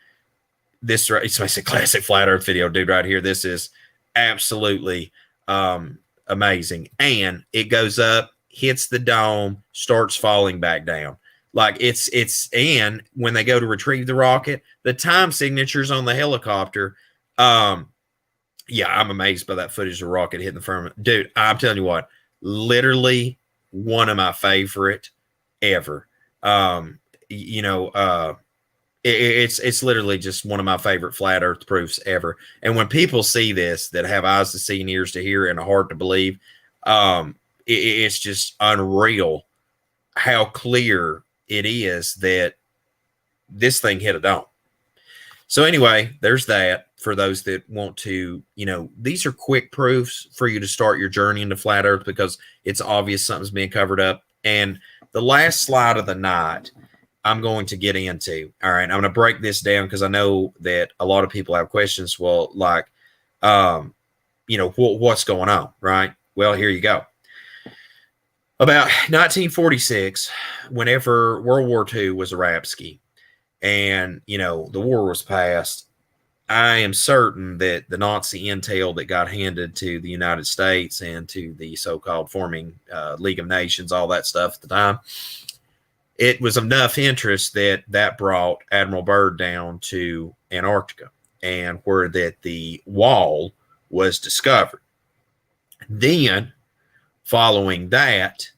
this it's a classic flat earth video, dude, right here. This is absolutely amazing. And it goes up, hits the dome, starts falling back down. Like and when they go to retrieve the rocket, the time signatures on the helicopter, yeah, I'm amazed by that footage of the rocket hitting the firmament. Dude, I'm telling you what, literally one of my favorite ever. You know, it's literally just one of my favorite flat earth proofs ever. And when people see this that have eyes to see and ears to hear and a heart to believe, it's just unreal how clear it is that this thing hit a dome. So anyway, there's that for those that want to, you know, these are quick proofs for you to start your journey into flat earth because it's obvious something's being covered up. And the last slide of the night I'm going to get into. All right, I'm going to break this down because I know that a lot of people have questions. Well, like, you know, what's going on, right? Well, here you go. About 1946, whenever World War II was a rhapsody and, you know, the war was passed, I am certain that the Nazi intel that got handed to the United States and to the so-called forming League of Nations, all that stuff at the time, it was enough interest that brought Admiral Byrd down to Antarctica and where that the wall was discovered. Then, following that,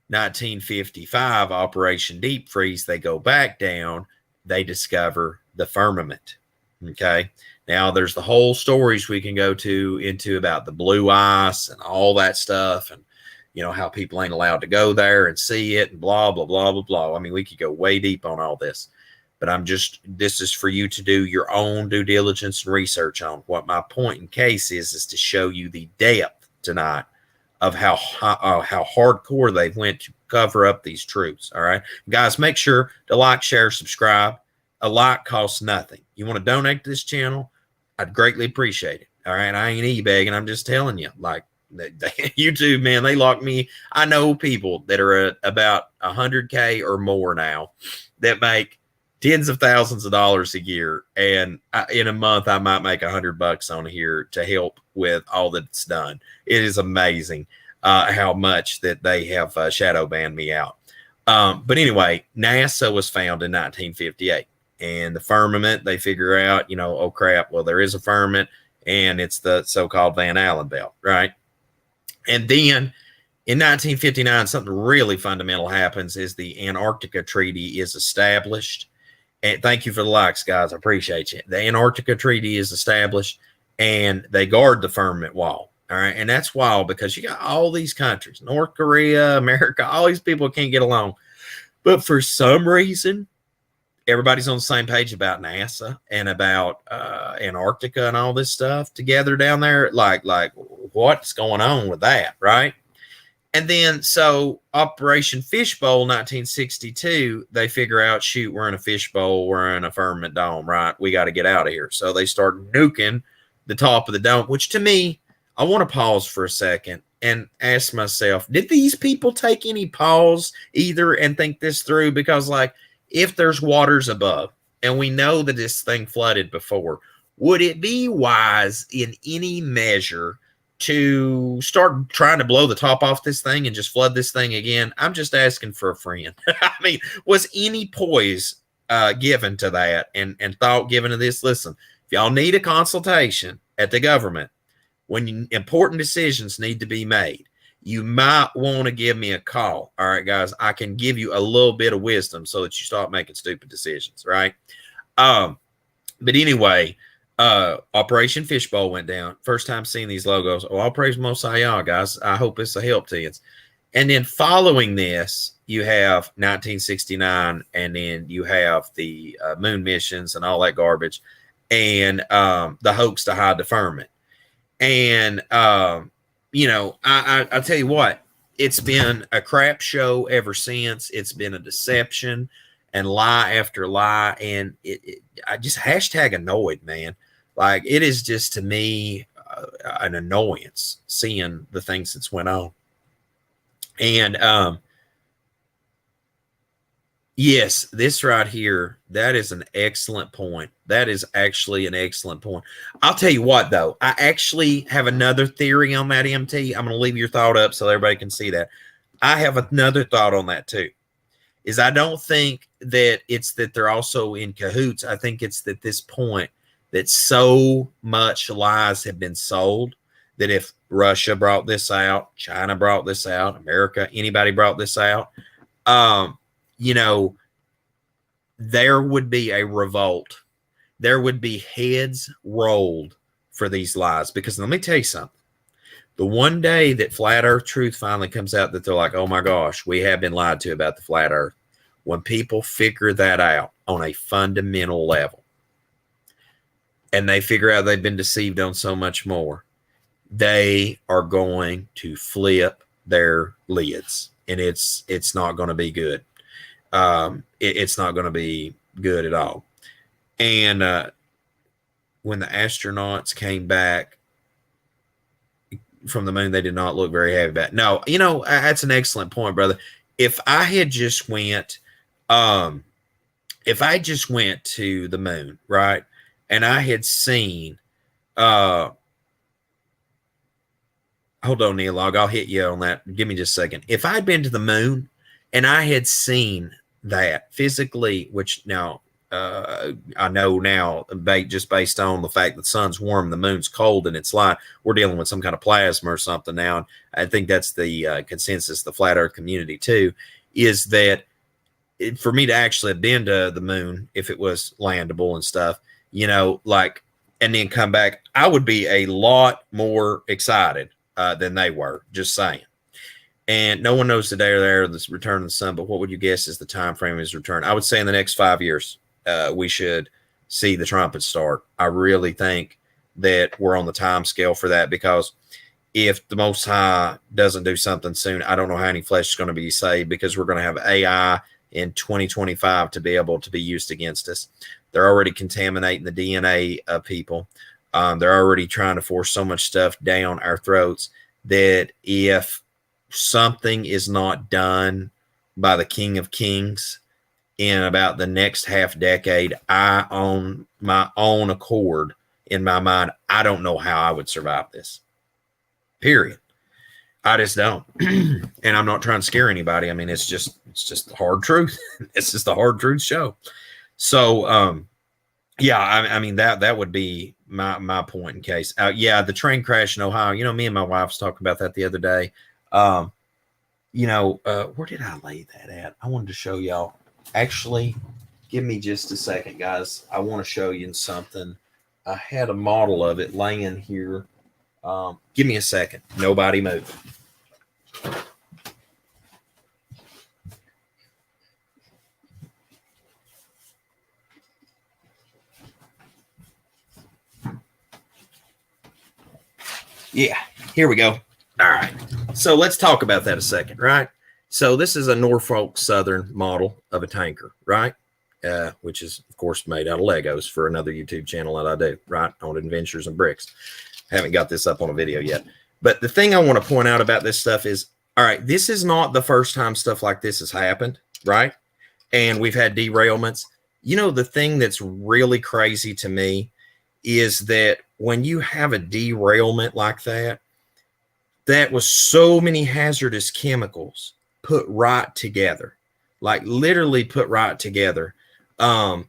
1955, Operation Deep Freeze, they go back down, they discover the firmament. Okay. Now, there's the whole stories we can go into about the blue ice and all that stuff and, you know, how people ain't allowed to go there and see it and blah, blah, blah, blah, blah. I mean, we could go way deep on all this, but this is for you to do your own due diligence and research on. What my point in case is to show you the depth tonight of how hardcore they went to cover up these truths. All right, guys, make sure to like, share, subscribe. A like costs nothing. You want to donate to this channel? I'd greatly appreciate it. All right, I ain't e-begging. I'm just telling you, like, YouTube, man, they lock me. I know people that are at about 100K or more now that make tens of thousands of dollars a year. And in a month, I might make $100 on here to help with all that's done. It is amazing how much that they have shadow banned me out. But anyway, NASA was found in 1958. And the firmament, they figure out, you know, oh, crap, well, there is a firmament, and it's the so-called Van Allen belt, right? And then in 1959, something really fundamental happens is the Antarctica Treaty is established. And thank you for the likes, guys. I appreciate you. The Antarctica Treaty is established, and they guard the firmament wall. All right. And that's wild because you got all these countries, North Korea, America, all these people can't get along. But for some reason, everybody's on the same page about NASA and about Antarctica and all this stuff together down there. Like what's going on with that, right? And then, so Operation Fishbowl, 1962, they figure out, shoot, we're in a fishbowl, we're in a firmament dome, right? We got to get out of here. So they start nuking the top of the dome, which to me, I want to pause for a second and ask myself, did these people take any pause either and think this through? Because, like, if there's waters above and we know that this thing flooded before, would it be wise in any measure to start trying to blow the top off this thing and just flood this thing again? I'm just asking for a friend. I mean, was any poise given to that and thought given to this? Listen, if y'all need a consultation at the government, when important decisions need to be made, you might want to give me a call. All right, guys, I can give you a little bit of wisdom so that you stop making stupid decisions, right? But anyway, Operation Fishbowl went down. First time seeing these logos. Oh, all praise Most High YAH, guys. I hope it's a help to you. And then following this, you have 1969, and then you have the moon missions and all that garbage, and the hoax to hide the firmament. And, you know, I'll tell you what, it's been a crap show ever since. It's been a deception and lie after lie. And I just hashtag annoyed, man. Like, it is just, to me, an annoyance seeing the things that's went on. And, yes, this right here, that is an excellent point. That is actually an excellent point. I'll tell you what, though, I actually have another theory on that, MT. I'm going to leave your thought up so everybody can see that. I have another thought on that, too, is I don't think that it's that they're also in cahoots. I think it's at this point that so much lies have been sold that if Russia brought this out, China brought this out, America, anybody brought this out, you know, there would be a revolt. There would be heads rolled for these lies. Because let me tell you something. The one day that flat earth truth finally comes out, that they're like, oh my gosh, we have been lied to about the flat earth. When people figure that out on a fundamental level, and they figure out they've been deceived on so much more, they are going to flip their lids. And it's not going to be good. It's not going to be good at all. And when the astronauts came back from the moon, they did not look very happy about it. No, you know, that's an excellent point, brother. If I had just went, if I just went to the moon, right, and I had seen, hold on, Neilog, I'll hit you on that. Give me just a second. If I'd been to the moon and I had seen that physically, which now I know now, just based on the fact that the sun's warm, the moon's cold, and it's light, we're dealing with some kind of plasma or something now. And I think that's the consensus, the flat earth community too, is that for me to actually have been to the moon, if it was landable and stuff, you know, like, and then come back, I would be a lot more excited than they were, just saying. And no one knows the day or there of this return of the sun, but what would you guess is the time frame of his return? I would say in the next 5 years, we should see the trumpets start. I really think that we're on the time scale for that, because if the Most High doesn't do something soon, I don't know how any flesh is going to be saved, because we're going to have AI in 2025 to be able to be used against us. They're already contaminating the DNA of people. They're already trying to force so much stuff down our throats that if something is not done by the King of Kings in about the next half decade, I, on my own accord, in my mind, I don't know how I would survive this. Period. I just don't. And I'm not trying to scare anybody. I mean, it's just the hard truth. It's just the hard truth show. So, yeah, I mean, that would be my point in case. Yeah, the train crash in Ohio, you know, me and my wife was talking about that the other day. You know, where did I lay that at? I wanted to show y'all. Actually, give me just a second, guys. I want to show you something. I had a model of it laying here. Give me a second. Nobody move. Yeah, here we go. All right. So let's talk about that a second, right? So this is a Norfolk Southern model of a tanker, right? Which is, of course, made out of Legos for another YouTube channel that I do, right? On Adventures and Bricks. Haven't got this up on a video yet. But the thing I want to point out about this stuff is, all right, this is not the first time stuff like this has happened, right? And we've had derailments. You know, the thing that's really crazy to me is that when you have a derailment like that, that was so many hazardous chemicals put right together, like literally put right together. And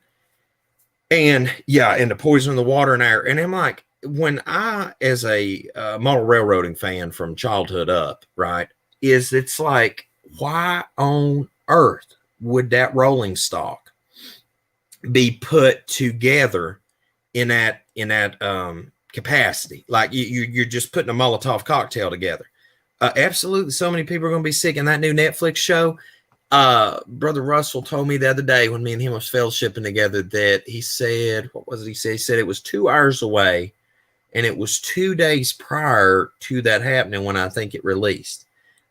yeah, and the poison in the water and air. And I'm like, when I, as a model railroading fan from childhood up, right, it's like, why on earth would that rolling stock be put together in that capacity? Like you're just putting a Molotov cocktail together. Absolutely, so many people are going to be sick. In that new Netflix show, Brother Russell told me the other day when me and him was fellowshipping together that he said, what was it he said? He said it was 2 hours away, and it was 2 days prior to that happening when I think it released.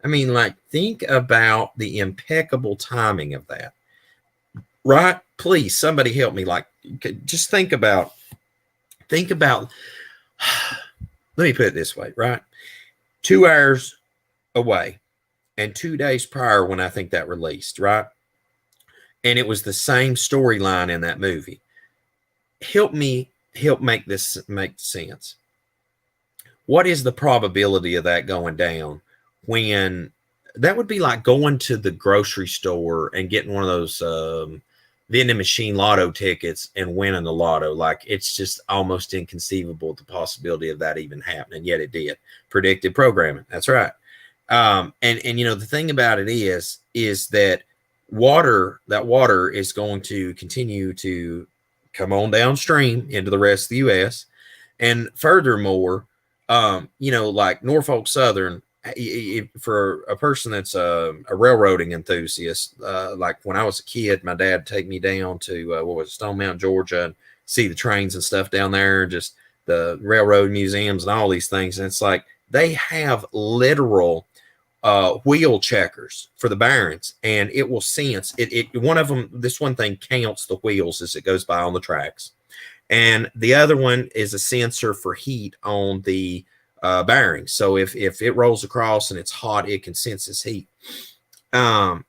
I mean, like, think about the impeccable timing of that, right? Please, somebody help me. Like, just think about, let me put it this way, right? 2 hours away and 2 days prior when I think that released, right? And it was the same storyline in that movie. Help make this make sense. What is the probability of that going down when that would be like going to the grocery store and getting one of those vending machine lotto tickets and winning the lotto? Like, it's just almost inconceivable, the possibility of that even happening, yet it did. Predictive programming, that's right. And you know, the thing about it is that water is going to continue to come on downstream into the rest of the U.S. And furthermore, you know, like Norfolk Southern, for a person that's a railroading enthusiast, like when I was a kid, my dad would take me down to Stone Mountain, Georgia, and see the trains and stuff down there, just the railroad museums and all these things. And it's like they have literal wheel checkers for the bearings, and it will sense it. One of them, this one thing counts the wheels as it goes by on the tracks, and the other one is a sensor for heat on the bearings. So if it rolls across and it's hot, it can sense its heat. The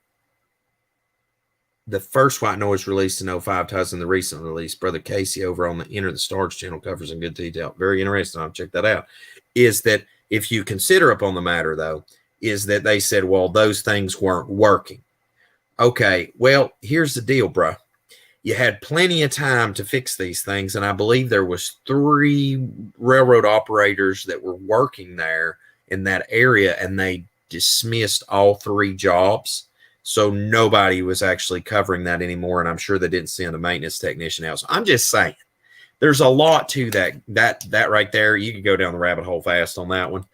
first white noise released in 05 ties in the recent release. Brother Casey over on the Enter the Stars channel covers in good detail. Very interesting. I'll check that out. Is that if you consider upon the matter, though, is that they said, well, those things weren't working. Okay, well, here's the deal, bro. You had plenty of time to fix these things, and I believe there was 3 railroad operators that were working there in that area, and they dismissed all 3 jobs. So nobody was actually covering that anymore, and I'm sure they didn't send a maintenance technician out. So I'm just saying, there's a lot to that right there. You could go down the rabbit hole fast on that one.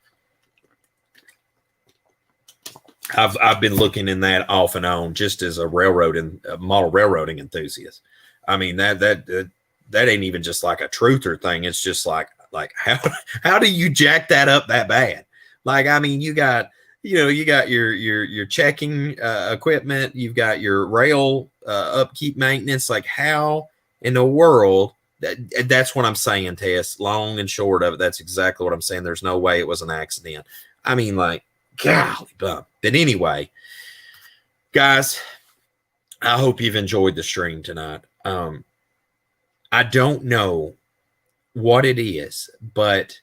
I've been looking in that off and on just as a model railroading enthusiast. I mean, that ain't even just like a truther thing. It's just like how do you jack that up that bad? Like, I mean, you got your checking equipment, you've got your rail upkeep maintenance. Like, how in the world? That's what I'm saying, Tess. Long and short of it, that's exactly what I'm saying. There's no way it was an accident. I mean, like, golly bum. But anyway, guys, I hope you've enjoyed the stream tonight. I don't know what it is, but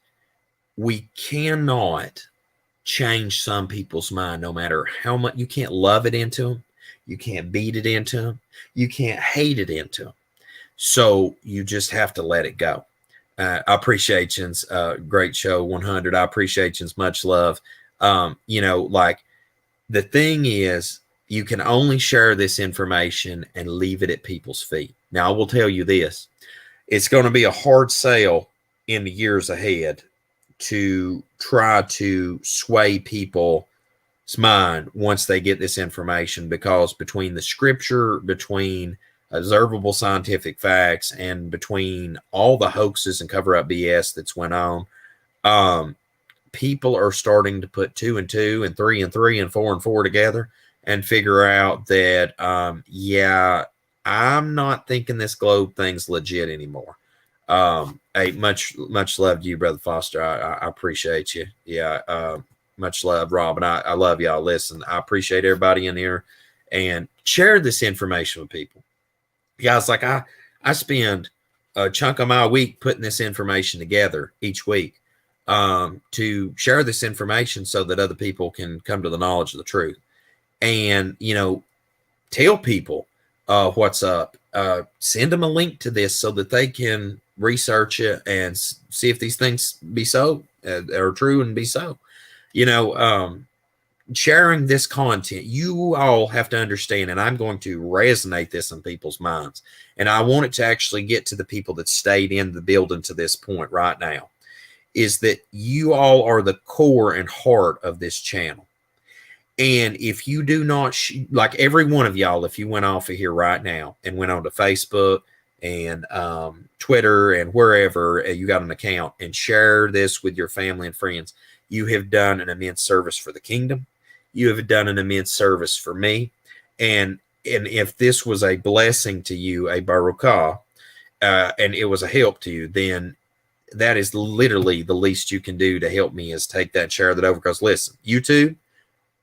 we cannot change some people's mind, no matter how much. You can't love it into them. You can't beat it into them. You can't hate it into them. So you just have to let it go. I appreciate you. Great show, 100. I appreciate you. Much love. You know, like, the thing is, you can only share this information and leave it at people's feet. Now, I will tell you this. It's going to be a hard sell in the years ahead to try to sway people's mind once they get this information, because between the scripture, between observable scientific facts, and between all the hoaxes and cover-up BS that's went on, people are starting to put 2 and 2 and 3 and 3 and 4 and 4 together and figure out that, yeah, I'm not thinking this globe thing's legit anymore. Hey, much love to you, Brother Foster. I appreciate you. Yeah. Much love, Rob, and I love y'all. Listen, I appreciate everybody in here, and share this information with people. Guys, like I spend a chunk of my week putting this information together each week to share this information so that other people can come to the knowledge of the truth. And, tell people what's up. Send them a link to this so that they can research it and see if these things be so, are true and be so. Sharing this content, you all have to understand, and I'm going to resonate this in people's minds. And I want it to actually get to the people that stayed in the building to this point right now, is that you all are the core and heart of this channel. And if you do not, like every one of y'all, if you went off of here right now and went on to Facebook and Twitter and wherever you got an account and share this with your family and friends, you have done an immense service for the kingdom. You have done an immense service for me. And if this was a blessing to you, a barakah, and it was a help to you, then that is literally the least you can do to help me, is take that and share that over. Because listen, YouTube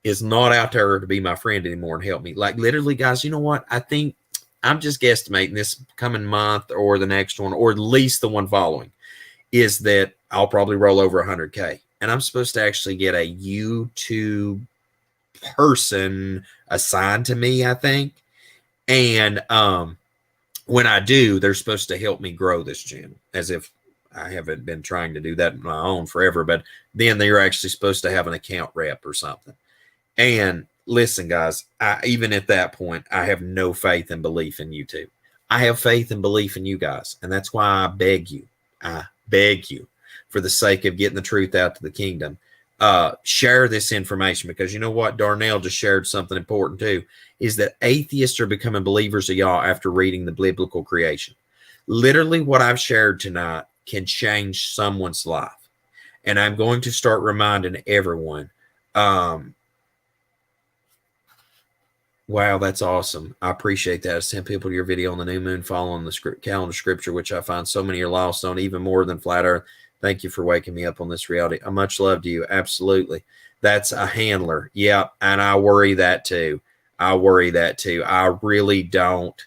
is not out there to be my friend anymore and help me. Like literally, guys, you know what? I think I'm just guesstimating this coming month or the next one, or at least the one following, is that I'll probably roll over 100K. And I'm supposed to actually get a YouTube person assigned to me, I think. And when I do, they're supposed to help me grow this channel, as if I haven't been trying to do that on my own forever. But then they're actually supposed to have an account rep or something. And listen, guys, even at that point, I have no faith and belief in YouTube. I have faith and belief in you guys. And that's why I beg you, for the sake of getting the truth out to the kingdom, share this information. Because you know what? Darnell just shared something important too, is that atheists are becoming believers of Yah after reading the biblical creation. Literally what I've shared tonight can change someone's life. And I'm going to start reminding everyone, wow, that's awesome. I appreciate that. I sent people to your video on the new moon following the calendar scripture, which I find so many are lost on, even more than flat earth. Thank you for waking me up on this reality. Much love to you. Absolutely. That's a handler. Yeah. And I worry that too. I really don't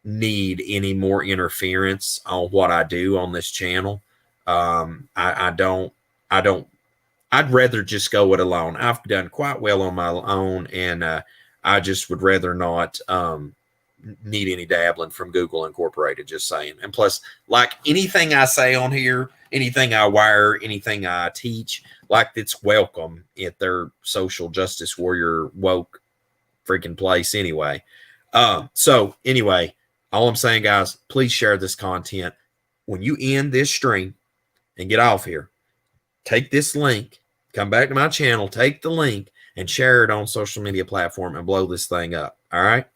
need any more interference on what I do on this channel. I'd rather just go it alone. I've done quite well on my own, and I just would rather not need any dabbling from Google Incorporated, just saying. And plus, like anything I say on here, anything I wire, anything I teach, like it's welcome at their social justice warrior woke freaking place anyway. So anyway, all I'm saying, guys, please share this content. When you end this stream and get off here, take this link, come back to my channel, take the link, and share it on social media platform and blow this thing up. All right.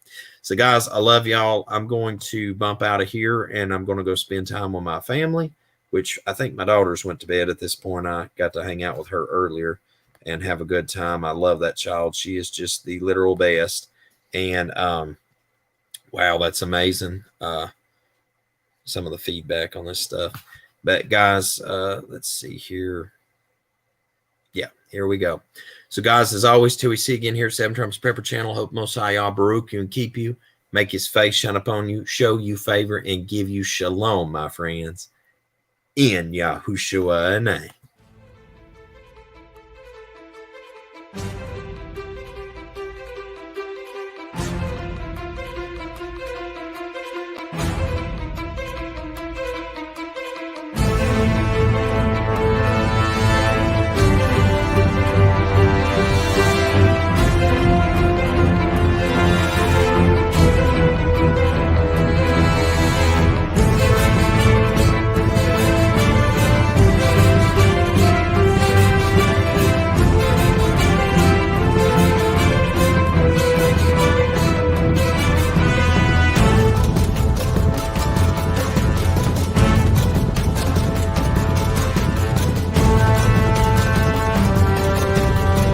So guys, I love y'all. I'm going to bump out of here and I'm going to go spend time with my family, which I think my daughters went to bed at this point. I got to hang out with her earlier and have a good time. I love that child. She is just the literal best. And wow, that's amazing. Some of the feedback on this stuff. But guys, let's see here. Yeah, here we go. So guys, as always, till we see again here at Seven Trumpets Prepper Channel, hope Most High YAH Baruch you and keep you, make his face shine upon you, show you favor, and give you shalom, my friends, in Yahushua name.